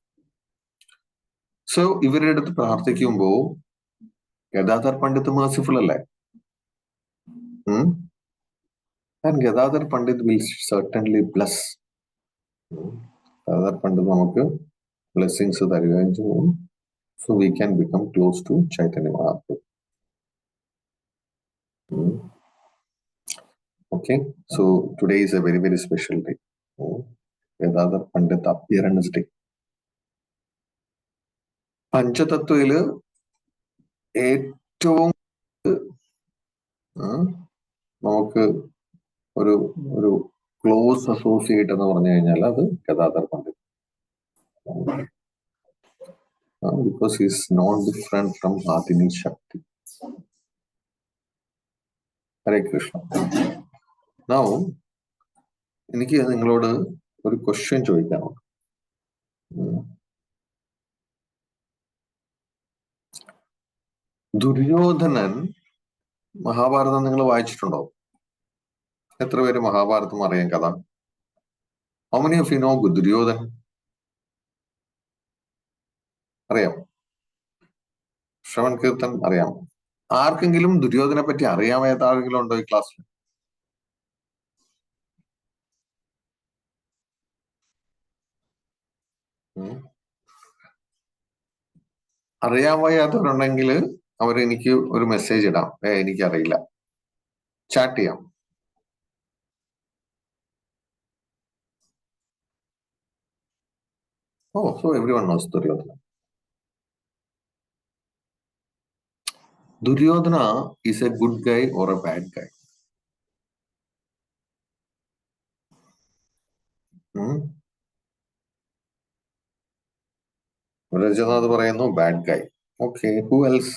സോ ഇവരുടെ അടുത്ത് പ്രാർത്ഥിക്കുമ്പോ ഗദാധർ പണ്ഡിറ്റ് മേഴ്സിഫുൾ അല്ലേ? And Gadadhar Pandit will certainly bless. Gadadhar Pandit നമുക്ക് ബ്ലെസ്സിങ്സ് തരികയും ചെയ്യും. So we can become close to Chaitanya Mahaprabhu. Okay, so today is a very, very special day. Gadadhar Pandit appearance day. പഞ്ചതത്വയില് ഏറ്റവും നമുക്ക് ഒരു ക്ലോസ് അസോസിയേറ്റ് എന്ന് പറഞ്ഞു കഴിഞ്ഞാൽ അത് ഗദാധർ Pandit. Because he is not different from Bhatini Shakti. Hare Krishna. Now, എനിക്ക് നിങ്ങളോട് ഒരു ക്വസ്റ്റ്യൻ ചോദിക്കാനുണ്ട്. ദുര്യോധനൻ, മഹാഭാരതം നിങ്ങൾ വായിച്ചിട്ടുണ്ടോ? എത്ര പേര് മഹാഭാരതം അറിയാം കഥ? How many of you know Duryodhan? അറിയാം? ശ്രവൺ കീർത്തൻ അറിയാം? ആർക്കെങ്കിലും ദുര്യോധനെ പറ്റി അറിയാമാത്ത ആരെങ്കിലും ഉണ്ടോ ഈ ക്ലാസ്സിൽ? അറിയാൻ വയ്യാത്തവരുണ്ടെങ്കിൽ അവരെനിക്ക് ഒരു മെസ്സേജ് ഇടാം. എനിക്കറിയില്ല, ചാറ്റ് ചെയ്യാം. So everyone knows Duryodhana. Duryodhana is a good guy or a bad guy? Rajanath പറയുന്നു bad guy. Okay, who else?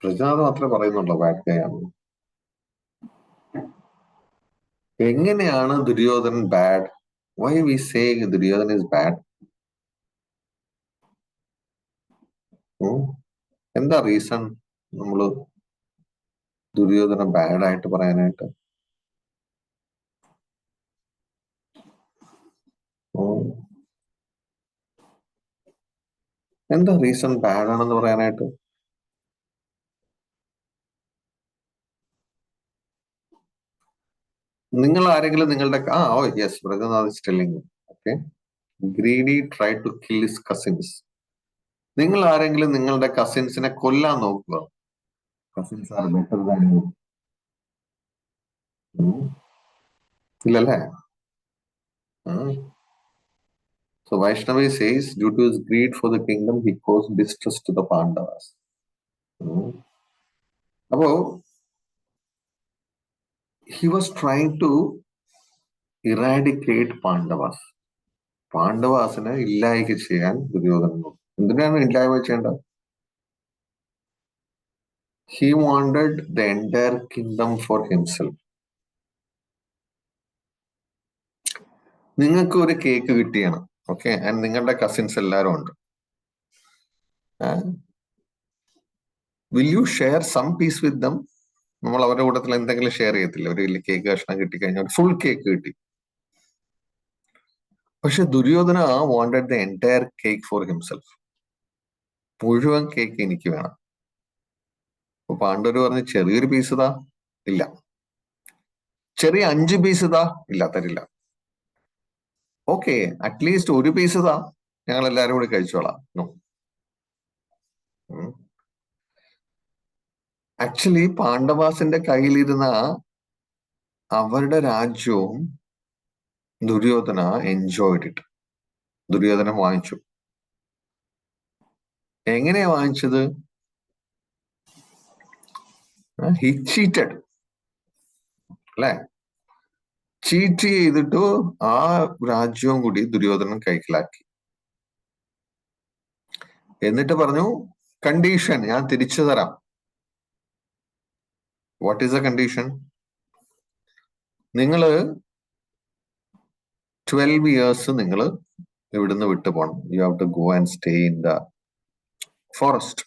രജനാഥ് മാത്രമേ പറയുന്നുള്ളൂ ബാഡ് ഗൈ ആണ്. എങ്ങനെയാണ് Duryodhanan bad? Why we say Duryodhanan is bad? എന്താ റീസൺ നമ്മള് ദുര്യോധനൻ ബാഡ് ആയിട്ട് പറയാനായിട്ട്? എന്താ റീസൺ ബാഡ് ആണെന്ന് പറയാനായിട്ട്? നിങ്ങൾ ആരെങ്കിലും നിങ്ങളുടെ yes, Brajanath is telling. Okay, greedy try to kill his cousins. നിങ്ങൾ ആരെങ്കിലും നിങ്ങളുടെ കസിൻസിനെ കൊല്ലാൻ നോക്കുക? Cousins are better than you. ഇല്ലല്ലേ? So Vaishnavi says, due to his greed for the kingdom, he caused distress to the Pandavas. Appo he was trying to eradicate Pandavas. പാണ്ഡവാസിനെ ഇല്ലായ്മ ചെയ്യാൻ ദുര്യോധനൻ നോക്കി. എന്തിനാണ് ഇല്ലായ്മ ചെയ്യേണ്ടത്? He wanted the entire kingdom for himself. നിങ്ങൾക്ക് ഒരു cake കിട്ടിയാണ്, okay, and നിങ്ങളുടെ കസിൻസ് എല്ലാവരും ഉണ്ട്. Will you share some piece with them? നമ്മൾ അവരുടെ കൂട്ടത്തിൽ എന്തെങ്കിലും ഷെയർ ചെയ്യത്തില്ല? ഒരു വലിയ കേക്ക് കഷ്ണം കിട്ടിക്കഴിഞ്ഞാൽ ഫുൾ കേക്ക് കിട്ടി. പക്ഷെ Duryodhana wanted the entire cake four himself. മുഴുവൻ കേക്ക് എനിക്ക് വേണം. അപ്പൊ പാണ്ഡവര് പറഞ്ഞ് ചെറിയൊരു പീസ് താ, ഇല്ല. ചെറിയ 5 പീസ് താ, ഇല്ല, തരില്ല. ഓക്കെ, അറ്റ്ലീസ്റ്റ് ഒരു പീസ് താ, ഞങ്ങൾ എല്ലാരും കൂടി കഴിച്ചോളാം. നോ. ആക്ച്വലി പാണ്ഡവാസിന്റെ കയ്യിലിരുന്ന അവരുടെ രാജ്യവും ദുര്യോധന എൻജോയ്ഡ് ഇറ്റ്. ദുര്യോധനം വാങ്ങിച്ചു. എങ്ങനെയാ വാങ്ങിച്ചത്? ഹി ചീറ്റഡ്, അല്ലെ? ചീറ്റ് ചെയ്തിട്ട് ആ രാജ്യവും കൂടി ദുര്യോധനൻ കൈക്കലാക്കി. എന്നിട്ട് പറഞ്ഞു, കണ്ടീഷൻ ഞാൻ തിരിച്ചു തരാം. What is a condition? നിങ്ങള് 12 years നിങ്ങൾ ഇവിടുന്ന് വിട്ടു പോകണം. You have to go and stay in the forest.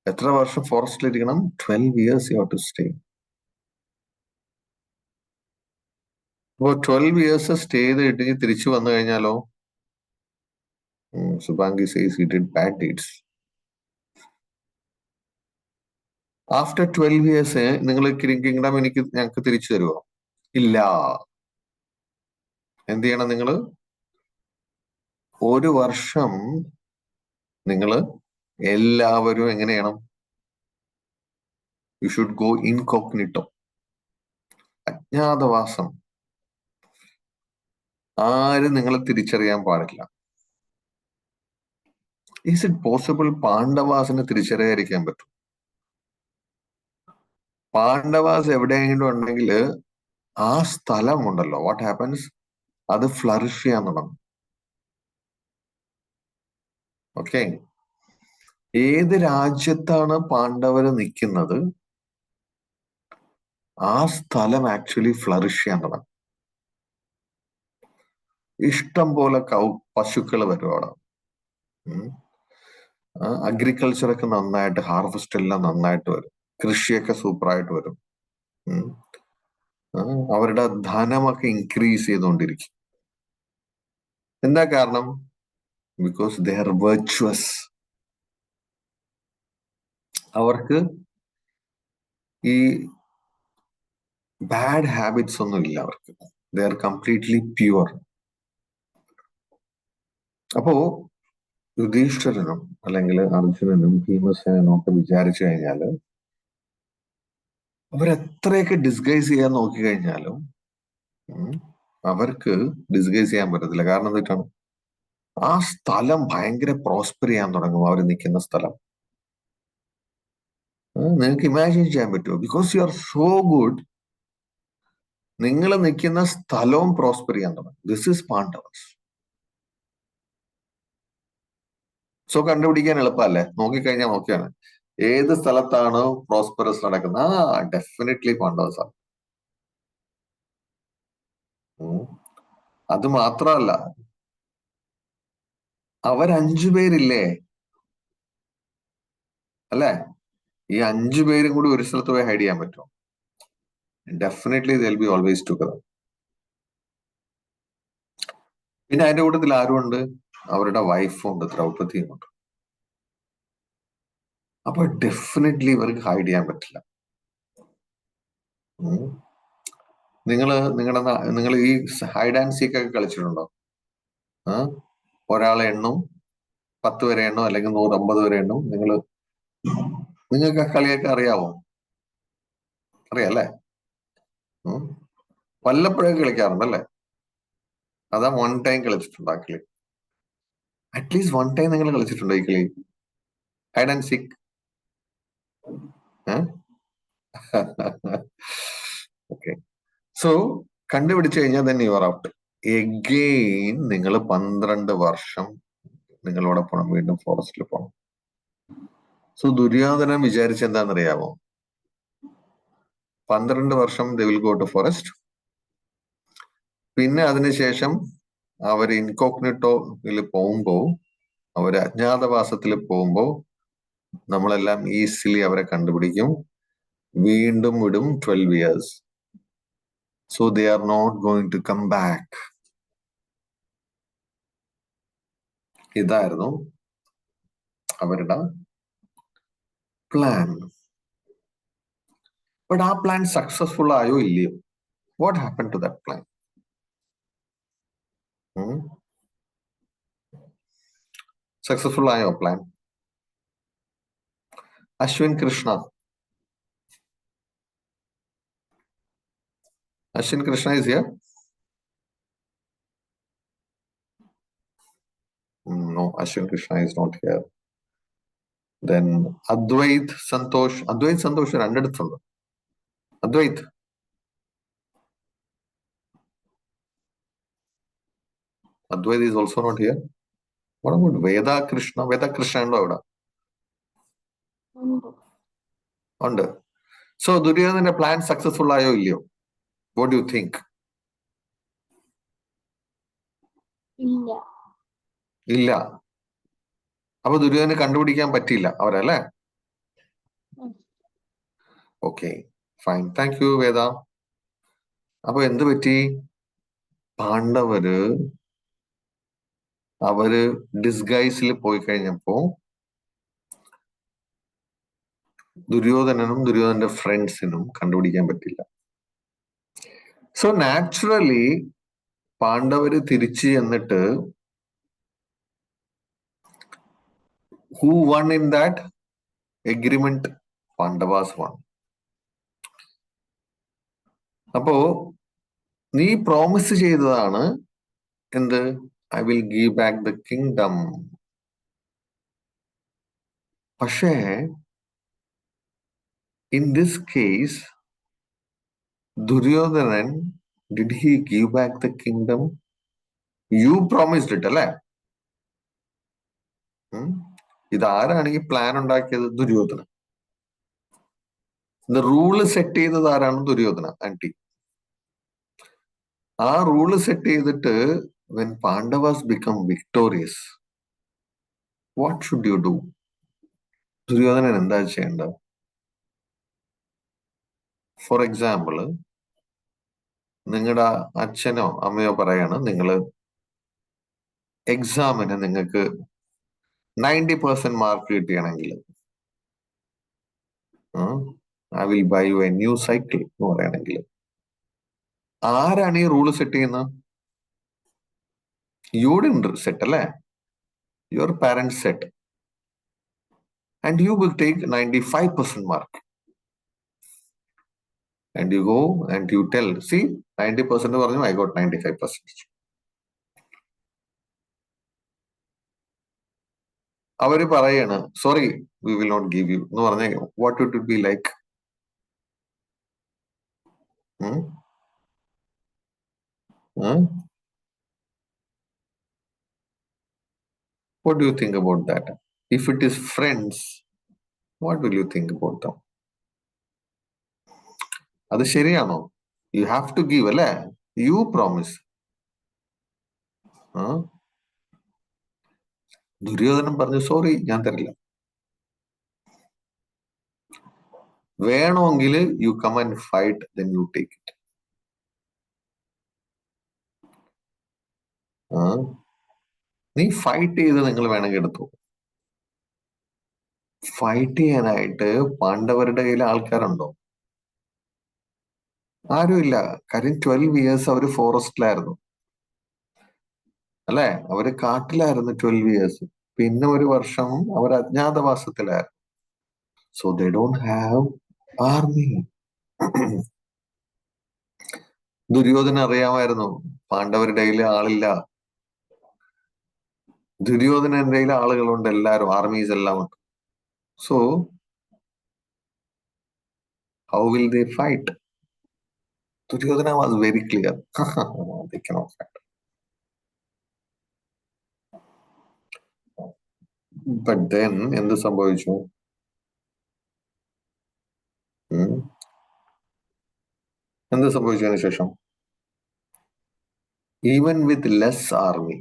എത്ര വർഷം ഫോറസ്റ്റിൽ ഇരിക്കണം? 12 years you have to stay. അപ്പോ 12 years സ്റ്റേ ചെയ്തിട്ട് തിരിച്ചു വന്നു കഴിഞ്ഞാലോ? Subhangi says he did bad deeds. After 12 years നിങ്ങൾ കിങ്ഡം ഞങ്ങൾക്ക് തിരിച്ചു തരുമോ? ഇല്ല. എന്ത് ചെയ്യണം? നിങ്ങൾ 1 വർഷം നിങ്ങൾ എല്ലാവരും എങ്ങനെ ചെയ്യണം? യു ഷുഡ് ഗോ ഇൻകോഗ്നിറ്റോ, അജ്ഞാതവാസം. ആരും നിങ്ങളെ തിരിച്ചറിയാൻ പാടില്ല. ഈസ് ഇറ്റ് പോസിബിൾ പാണ്ഡവാസിന് തിരിച്ചറിയാതിരിക്കാൻ പറ്റും? പാണ്ഡവാസ് എവിടെയെങ്കിലും ഉണ്ടെങ്കിൽ ആ സ്ഥലം ഉണ്ടല്ലോ, വാട്ട് ഹാപ്പൻസ്, അത് ഫ്ലറിഷ് ചെയ്യാൻ തുടങ്ങും. ഓക്കെ, ഏത് രാജ്യത്താണ് പാണ്ഡവര് നിൽക്കുന്നത് ആ സ്ഥലം ആക്ച്വലി ഫ്ലറിഷ് ചെയ്യാൻ തുടങ്ങും. ഇഷ്ടം പോലെ പശുക്കൾ വരും അവിടെ. അഗ്രികൾച്ചറൊക്കെ നന്നായിട്ട്, ഹാർവെസ്റ്റ് എല്ലാം നന്നായിട്ട് വരും. കൃഷിയൊക്കെ സൂപ്പറായിട്ട് വരും. അവരുടെ ധനമൊക്കെ ഇൻക്രീസ് ചെയ്തുകൊണ്ടിരിക്കും. എന്താ കാരണം? Because they are virtuous. അവർക്ക് ഈ ബാഡ് ഹാബിറ്റ്സ് ഒന്നും ഇല്ല അവർക്ക്. They are completely pure. അപ്പോ യുധിഷ്ഠിരനും അല്ലെങ്കിൽ അർജുനനും ഭീമസേനും ഒക്കെ വിചാരിച്ചു കഴിഞ്ഞാല് അവരെത്രയൊക്കെ ഡിസ്ഗൈസ് ചെയ്യാൻ നോക്കിക്കഴിഞ്ഞാലും അവർക്ക് ഡിസ്ഗൈസ് ചെയ്യാൻ പറ്റത്തില്ല. കാരണം എന്തിട്ടാണ്? ആ സ്ഥലം ഭയങ്കര പ്രോസ്പെർ ചെയ്യാൻ തുടങ്ങും. അവർ നിൽക്കുന്ന സ്ഥലം നിങ്ങൾക്ക് ഇമാജിൻ ചെയ്യാൻ പറ്റുമോ? Because you are so good, നിങ്ങൾ നിൽക്കുന്ന സ്ഥലവും പ്രോസ്പെർ ചെയ്യാൻ തുടങ്ങും. This is പാണ്ഡവസ്. സോ കണ്ടുപിടിക്കാൻ എളുപ്പമല്ലേ? നോക്കിക്കഴിഞ്ഞാൽ നോക്കിയാണ് ഏത് സ്ഥലത്താണ് പ്രോസ്പെറസ് നടക്കുന്നത്. ഡെഫിനറ്റ്ലി പാണ്ഡവസ് ആണ്. അത് മാത്രമല്ല, അവർ 5 പേരില്ലേ, അല്ലെ? ഈ 5 പേരും കൂടി ഒരു സ്ഥലത്ത് പോയി ഹൈഡ് ചെയ്യാൻ പറ്റുമോ? Definitely they will be always together. പിന്നെ അതിന്റെ കൂട്ടത്തിൽ ആരുമുണ്ട്? അവരുടെ വൈഫും ഉണ്ട്, ദ്രൗപദിയും ഉണ്ട്. അപ്പൊ ഡെഫിനറ്റ്ലി ഇവർക്ക് ഹൈഡ് ചെയ്യാൻ പറ്റില്ല. നിങ്ങൾ ഈ ഹൈഡ് ആൻഡ് സീക്ക് ഒക്കെ കളിച്ചിട്ടുണ്ടോ? ഒരാളെ എണ്ണും, 10 വരെ എണ്ണും, അല്ലെങ്കിൽ 150 വരെ എണ്ണും. നിങ്ങൾക്ക് ആ കളിയൊക്കെ അറിയാവോ? അറിയാല്ലേ? വല്ലപ്പോഴൊക്കെ കളിക്കാറുണ്ടല്ലേ? അതാ 1 ടൈം കളിച്ചിട്ടുണ്ടോ ആ കളി? അറ്റ്ലീസ്റ്റ് 1 ടൈം നിങ്ങൾ കളിച്ചിട്ടുണ്ടോ ഈ കളി, hide and seek? Okay, so കണ്ടുപിടിച്ചു കഴിഞ്ഞാൽ തന്നെ യു ആർ ഔട്ട്. എഗെയിൻ നിങ്ങൾ 12 വർഷം നിങ്ങളോടെ പോകണം, വീണ്ടും ഫോറസ്റ്റിൽ പോകണം. സോ ദുര്യോധനൻ വിചാരിച്ച എന്താണെന്നറിയാമോ? 12 വർഷം they will go to forest. പിന്നെ അതിനുശേഷം അവർ ഇൻകോഗ്നിറ്റോയിൽ പോകുമ്പോ, അവര് അജ്ഞാതവാസത്തിൽ പോകുമ്പോ നമ്മളെല്ലാം ഈസിലി അവരെ കണ്ടുപിടിക്കും, വീണ്ടും വിടും 12 years. So they are not going to come back. ഇതായിരുന്നു അവരുടെ പ്ലാൻ. ബട്ട് ആ പ്ലാൻ സക്സസ്ഫുൾ ആയോ ഇല്ലയോ? What happen to that plan? Successful ആയോ plan? Ashwin Krishna. Ashwin Krishna is here? No, Ashwin Krishna is not here. Then Advait Santosh. Advait Santosh രണ്ടിടത്തുണ്ട്. Advait. Advait is also not here. What about Veda Krishna? Veda Krishna ഉണ്ടോ അവിടെ? ഉണ്ട്. So ദുര്യോധനന്റെ plan successful ആയോ ഇല്ലയോ? What do you think? ഇല്ല. അപ്പൊ ദുര്യോധനെ കണ്ടുപിടിക്കാൻ പറ്റിയില്ല അവരല്ലേ? ഓക്കെ ഫൈൻ, താങ്ക് യു വേദ. അപ്പൊ എന്ത് പറ്റി? പാണ്ഡവര് അവര് ഡിസ്ഗൈസിൽ പോയി കഴിഞ്ഞപ്പോ ദുര്യോധനനും ദുര്യോധനന്റെ ഫ്രണ്ട്സിനും കണ്ടുപിടിക്കാൻ പറ്റില്ല. സോ നാച്ചുറലി പാണ്ഡവര് തിരിച്ചു ചെന്നിട്ട് who won in that agreement? Pandavas won. അപ്പോ നീ പ്രോമിസ് ചെയ്തതാണ് എന്ത്? I will give back the kingdom. പക്ഷേ in this case Duryodhanan, did he give back the kingdom? You promised it, അല്ലേ? ഇതാരാണ് ഈ പ്ലാൻ ഉണ്ടാക്കിയത്? ദുര്യോധന. റൂള് സെറ്റ് ചെയ്തത് ആരാണ്? ദുര്യോധന ആന്റി. ആ റൂള് സെറ്റ് ചെയ്തിട്ട് when Pandavas become victorious, what should you do? Duryodhanan എന്താ ചെയ്യേണ്ടത്? ഫോർ എക്സാമ്പിൾ, നിങ്ങളുടെ അച്ഛനോ അമ്മയോ പറയാണ് നിങ്ങള് എക്സാമിന് നിങ്ങൾക്ക് 90% mark കിട്ടിയാണെങ്കിൽ I will buy you a new cycle എന്ന് പറയുകയാണെങ്കിൽ ആരാണ് ഈ റൂള് സെറ്റ് ചെയ്യുന്നത്? You didn't set, അല്ലേ? Your parents set. And you will take 95% mark. And you go and you tell, see, 90% പറഞ്ഞു, I got 95%. അവര് പറയാണ് sorry we will not give you എന്ന് പറഞ്ഞ what it would be like? What do you think about that? If it is friends, what will you think about them? അത് ശരിയാണോ? You have to give, അല്ലേ? You promise. Duryodhanan പറഞ്ഞു sorry ഞാൻ തരില്ല. വേണമെങ്കിൽ you come and fight, then you take it. നീ fight ചെയ്ത് നിങ്ങൾ വേണമെങ്കിൽ എടുത്തു. ഫൈറ്റ് ചെയ്യാനായിട്ട് പാണ്ഡവരുടെ കയ്യിൽ ആൾക്കാരുണ്ടോ? ആരുമില്ല. കാര്യം 12 years അവര് ഫോറസ്റ്റിലായിരുന്നു, അല്ലെ? അവര് കാട്ടിലായിരുന്നു 12 years. പിന്നെ ഒരു വർഷം അവർ അജ്ഞാതവാസത്തിലായിരുന്നു. So they don't have army. Duryodhana അറിയാമായിരുന്നു പാണ്ഡവരുടെ കയ്യിൽ ആളില്ല. ദുര്യോധനന്റെ കയ്യിൽ ആളുകളുണ്ട്, എല്ലാരും ആർമീസ് എല്ലാം ഉണ്ട്. So how will they fight? Duryodhana was very clear. They cannot fight. But then എന്ത് സംഭവിച്ചു? എന്ത് സംഭവിച്ചതിന് ശേഷം? Even with less army,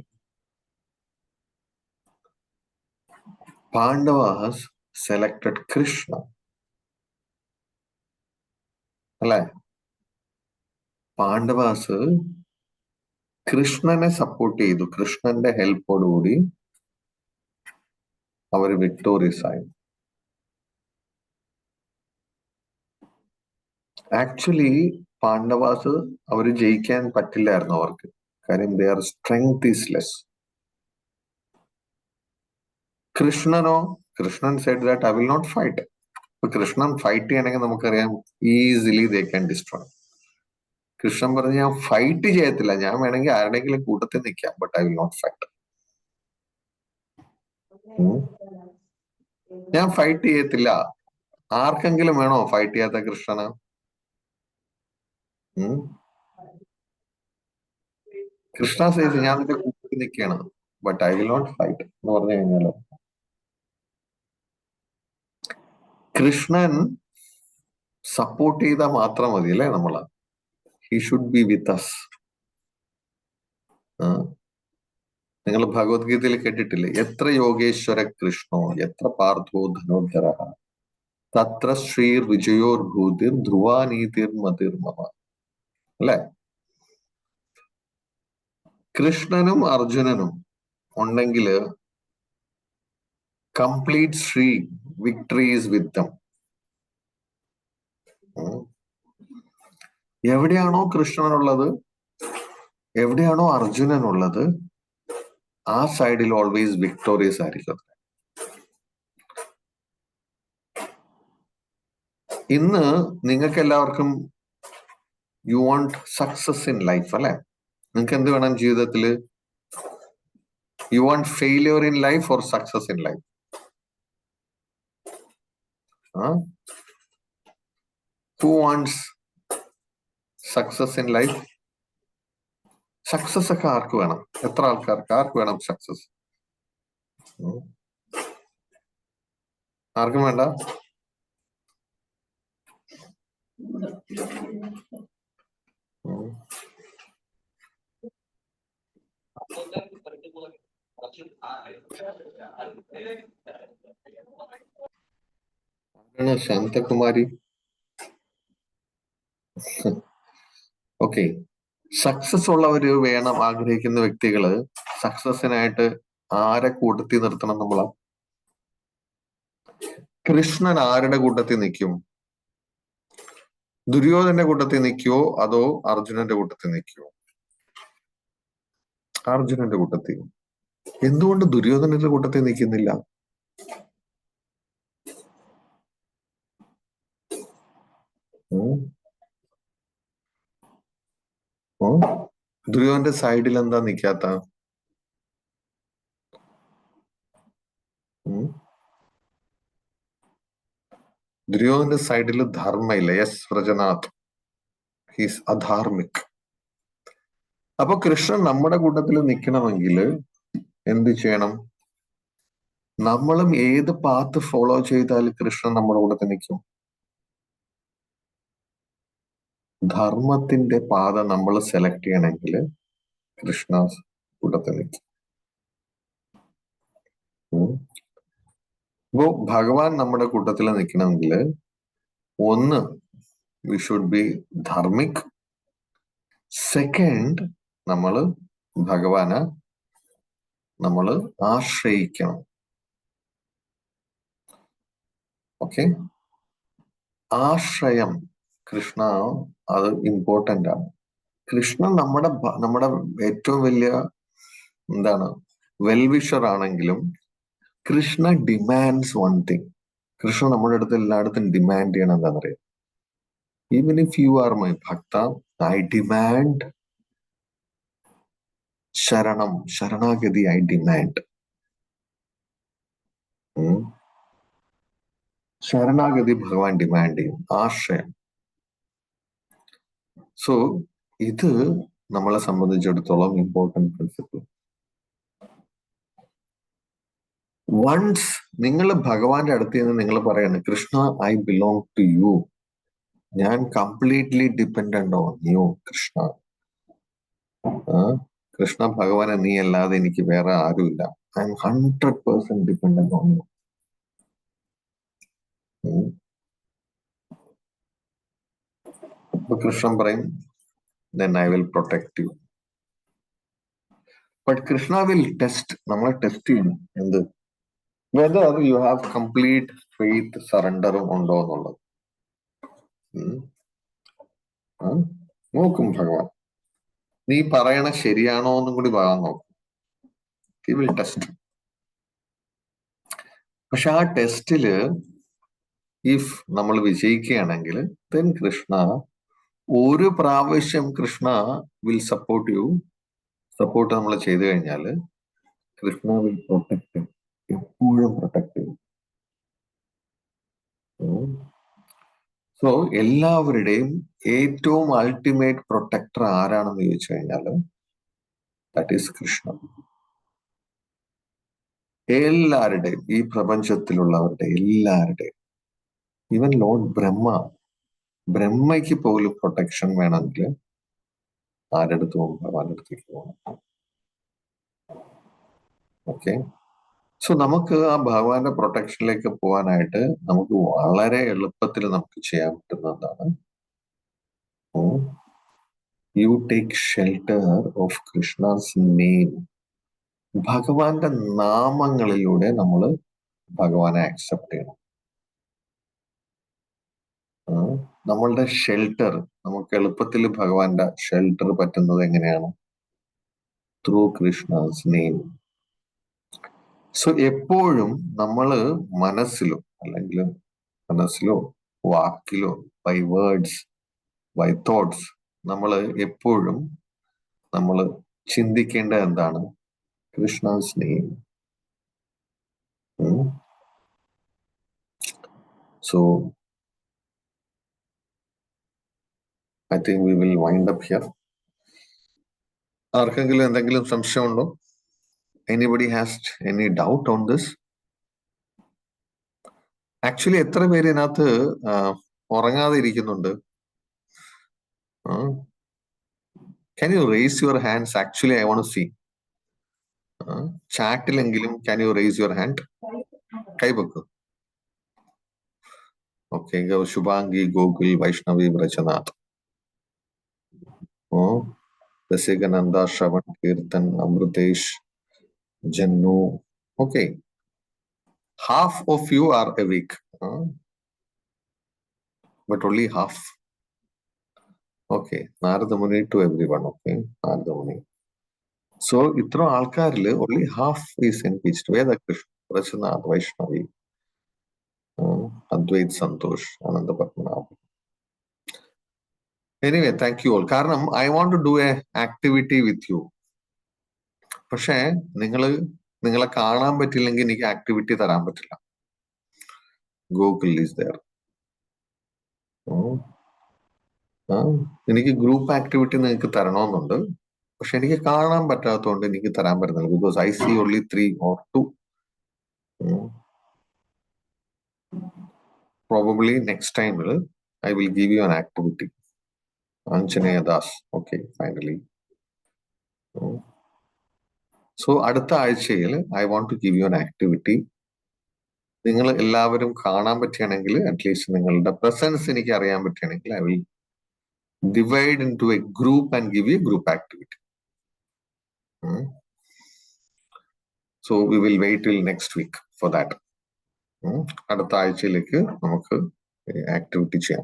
Pandavas selected Krishna. അല്ലേ? പാണ്ഡവാസ് കൃഷ്ണനെ സപ്പോർട്ട് ചെയ്തു. കൃഷ്ണന്റെ ഹെൽപ്പോടുകൂടി അവർ വിക്ടോറിയസ് ആയി. ആക്ച്വലി പാണ്ഡവാസ് അവര് ജയിക്കാൻ പറ്റില്ലായിരുന്നു അവർക്ക്. കാര്യം their strength is less. കൃഷ്ണനോ? Krishnan said that I will not fight. ഇപ്പൊ കൃഷ്ണൻ ഫൈറ്റ് ചെയ്യണമെങ്കിൽ നമുക്കറിയാം easily they can destroy. Krishnan പറഞ്ഞ് ഞാൻ ഫൈറ്റ് ചെയ്യത്തില്ല, ഞാൻ വേണമെങ്കിൽ ആരുടെയെങ്കിലും കൂട്ടത്തിൽ നിൽക്കാം, but I will not fight. ഞാൻ ഫൈറ്റ് ചെയ്യത്തില്ല. ആർക്കെങ്കിലും വേണോ ഫൈറ്റ് ചെയ്യാത്ത കൃഷ്ണന്? കൃഷ്ണ സേസ് ഞാൻ നിന്റെ കൂട്ടത്തിൽ നിൽക്കുകയാണ്, but I will not fight എന്ന് പറഞ്ഞു കഴിഞ്ഞാലോ? കൃഷ്ണൻ സപ്പോർട്ട് ചെയ്താൽ മാത്രം മതി അല്ലേ നമ്മള്? He should be with us. നിങ്ങൾ ഭഗവത്ഗീതയിൽ കേട്ടിട്ടില്ലേ, എത്ര യോഗേശ്വര കൃഷ്ണോ എത്ര പാർത്ഥോ ധനോധര തത്ര ശ്രീർ വിജയോർ ഭൂതിർ ധ്രുവാനീതിർ മതിർമമ. അല്ലെ? കൃഷ്ണനും അർജുനനും ഉണ്ടെങ്കില് complete Shri victory is with dum. എവിടെയാണോ കൃഷ്ണനുള്ളത്, എവിടെയാണോ അർജുനനുള്ളത്, ആ സൈഡിൽ ഓൾവേസ് വിക്ടോറിയസ് ആയിരിക്കും. ഇന്ന് നിങ്ങൾക്ക് എല്ലാവർക്കും you want success in life അല്ലെ? നിങ്ങൾക്ക് എന്ത് വേണം ജീവിതത്തില്? You want failure in life or success in life? Who wants success in life? Success ഒക്കെ ആർക്ക് വേണം? എത്ര ആർക്ക് വേണം സക്സസ്? ആർക്കും വേണ്ട? ശാന്തകുമാരി. ഓക്കെ, സക്സസ് ഉള്ളവര് വേണം, ആഗ്രഹിക്കുന്ന വ്യക്തികള് സക്സസിനായിട്ട് ആരെ കൂട്ടത്തിൽ നിർത്തണം നമ്മള്? കൃഷ്ണൻ ആരുടെ കൂട്ടത്തിൽ നിൽക്കും? ദുര്യോധന്റെ കൂട്ടത്തിൽ നിൽക്കുവോ അതോ അർജുനന്റെ കൂട്ടത്തിൽ നിൽക്കുവോ? അർജുനന്റെ കൂട്ടത്തിൽ. എന്തുകൊണ്ട് ദുര്യോധനന്റെ കൂട്ടത്തിൽ നിൽക്കുന്നില്ല? ദുര്യോധന്റെ സൈഡിൽ എന്താ നിൽക്കാത്ത? ദുര്യോധന്റെ സൈഡിൽ ധർമ്മയില്ല. Yes വ്രജനാഥ്, he's അധാർമിക്. അപ്പൊ കൃഷ്ണൻ നമ്മുടെ കൂട്ടത്തിൽ നിൽക്കണമെങ്കിൽ എന്ത് ചെയ്യണം? നമ്മളും ഏത് പാത്ത് ഫോളോ ചെയ്താൽ കൃഷ്ണൻ നമ്മുടെ കൂട്ടത്തിൽ നിൽക്കും? ധർമ്മത്തിന്റെ പാത നമ്മൾ സെലക്ട് ചെയ്യണമെങ്കിൽ കൃഷ്ണ കൂട്ടത്തിൽ നിൽക്കും. അപ്പോ ഭഗവാൻ നമ്മുടെ കൂട്ടത്തിൽ നിൽക്കണമെങ്കിൽ ഒന്ന്, we should be Dharmik. Second, നമ്മള് ഭഗവാനെ നമ്മള് ആശ്രയിക്കണം. ഓക്കെ, ആശ്രയം കൃഷ്ണ അത് ഇമ്പോർട്ടന്റ് ആണ്. കൃഷ്ണൻ നമ്മുടെ ഏറ്റവും വലിയ എന്താണ് വെൽവിഷർ ആണെങ്കിലും Krishna demands one thing. Krishna നമ്മുടെ അടുത്ത് എല്ലായിടത്തും ഡിമാൻഡ് ചെയ്യണം എന്താണെന്നറിയാം? Even if you are my bhakta, I demand sharanam, sharanagati I demand. ശരണാഗതി ഭഗവാൻ ഡിമാൻഡ് ചെയ്യും, ആശ്രയം. സോ ഇത് നമ്മളെ സംബന്ധിച്ചിടത്തോളം ഇമ്പോർട്ടന്റ് പ്രിൻസിപ്പിൾ. വൺസ് നിങ്ങൾ ഭഗവാന്റെ അടുത്ത് നിന്ന് നിങ്ങൾ പറയാണ് Krishna I belong to you, ഞാൻ completely dependent on you Krishna. Krishna ഭഗവാനെ നീ അല്ലാതെ എനിക്ക് വേറെ ആരുമില്ല, I am 100% dependent on you. അപ്പൊ കൃഷ്ണൻ പറയും then I will protect you. But Krishna will test, നമ്മളെ ടെസ്റ്റ് ചെയ്യും. എന്ത്? whether you have complete faith, surrender ഉണ്ടോ എന്നുള്ളത്. നോക്കും ഭഗവാൻ, നീ പറയണ ശരിയാണോ എന്നും കൂടി ഭഗവാൻ നോക്കും. He will test. പക്ഷെ ആ ടെസ്റ്റില് ഇഫ് നമ്മൾ വിജയിക്കുകയാണെങ്കിൽ then കൃഷ്ണ ഒരു പ്രാവശ്യം Krishna will support you. Support നമ്മൾ ചെയ്തു കഴിഞ്ഞാൽ കൃഷ്ണ വിൽ പ്രൊട്ടക്ട്, എപ്പോഴും പ്രൊട്ടക്ട് ചെയ്യും. സോ എല്ലാവരുടെയും ഏറ്റവും അൾട്ടിമേറ്റ് പ്രൊട്ടക്ടർ ആരാണെന്ന് ചോദിച്ചു കഴിഞ്ഞാൽ ദാറ്റ് ഈസ് കൃഷ്ണ. എല്ലാവരുടെയും, ഈ പ്രപഞ്ചത്തിലുള്ളവരുടെ എല്ലാവരുടെയും, ഈവൻ ലോർഡ് ബ്രഹ്മയ്ക്ക് പോലും പ്രൊട്ടക്ഷൻ വേണമെങ്കിൽ ആരുടെ അടുത്ത് പോകും? ഭഗവാന്റെ അടുത്തേക്ക് പോകണം. ഓക്കെ, സോ നമുക്ക് ആ ഭഗവാന്റെ പ്രൊട്ടക്ഷനിലേക്ക് പോകാനായിട്ട് നമുക്ക് വളരെ എളുപ്പത്തിൽ നമുക്ക് ചെയ്യാൻ പറ്റുന്ന എന്താണ്? You take shelter of Krishna's name. ഭഗവാന്റെ നാമങ്ങളിലൂടെ നമ്മൾ ഭഗവാനെ ആക്സെപ്റ്റ് ചെയ്യണം. നമ്മളുടെ ഷെൽട്ടർ, നമുക്ക് എളുപ്പത്തിൽ ഭഗവാന്റെ ഷെൽട്ടർ പറ്റുന്നത് എങ്ങനെയാണ്? Through Krishna's name. സോ എപ്പോഴും നമ്മള് മനസ്സിലോ വാക്കിലോ ബൈ വേർഡ്സ്, ബൈ തോട്ട്സ്, നമ്മൾ എപ്പോഴും നമ്മൾ ചിന്തിക്കേണ്ടത് എന്താണ്? Krishna's name. So I think we will wind up here. ആർക്കെങ്കിലും എന്തെങ്കിലും സംശയമുണ്ടോ? Anybody has any doubt on this? Actually എത്ര പേര് ഇതിനകത്ത് ഉറങ്ങാതെ ഇരിക്കുന്നുണ്ട്? Can you raise your hands? Actually, I want to see. ചാറ്റിലെങ്കിലും can you raise your hand? കൈവെക്കൂ. Okay, Shubhangi, Gokul, Vaishnavi, Vrajanath, Rasikananda, Shravan, Keerthan, Amritesh, Jannu. Okay, half of you are awake, but only half. Okay, Narada Muni to everyone. Okay, Narada Muni. So ഇത്ര ആൾക്കാരിൽ only half is engaged. Veda Krishna, Rachanath, Vaishnavi, Advait, Santosh, Ananda Padmanabhan. Anyway, thank you all. കാരണം I want to do a activity with you. പക്ഷേ നിങ്ങളെ കാണാൻ പറ്റില്ലെങ്കിൽ എനിക്ക് activity തരാൻ പറ്റില്ല. Google is there. എനിക്ക് ഗ്രൂപ്പ് ആക്ടിവിറ്റി നിങ്ങൾക്ക് തരണമെന്നുണ്ട്, പക്ഷെ എനിക്ക് കാണാൻ പറ്റാത്തതുകൊണ്ട് എനിക്ക് തരാൻ പറ്റുന്നില്ല. Because I see only 3 or 2. Probably next time I will give you an activity. Anjaneya Das. Okay, finally. So അടുത്ത ആഴ്ചയിൽ I want to give you an activity. നിങ്ങൾ എല്ലാവരും കാണാൻ പറ്റുകയാണെങ്കിൽ, അറ്റ്ലീസ്റ്റ് നിങ്ങളുടെ പ്രസൻസ് എനിക്ക് അറിയാൻ പറ്റുകയാണെങ്കിൽ, I will divide into a group and give you a group activity. So we will wait till next week for that. അടുത്ത ആഴ്ചയിലേക്ക് നമുക്ക് ആക്ടിവിറ്റി ചെയ്യാം.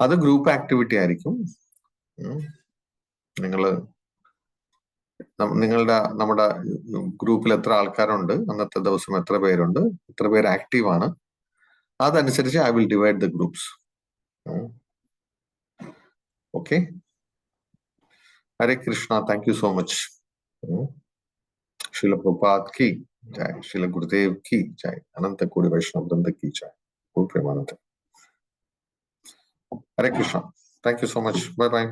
അത് ഗ്രൂപ്പ് ആക്ടിവിറ്റി ആയിരിക്കും. നമ്മുടെ ഗ്രൂപ്പിൽ എത്ര ആൾക്കാരുണ്ട്, അന്നത്തെ ദിവസം എത്ര പേരുണ്ട്, എത്ര പേര് ആക്റ്റീവ് ആണ്, അതനുസരിച്ച് I will divide the groups. Okay. Hare Krishna. Thank you so much. Srila Prabhupada ki jai, Srila Gurudev ki jai, Ananta Kodi Vaishnava Vrinda ki jai. Good Premananda. Hare Krishna. Thank you so much. Bye bye.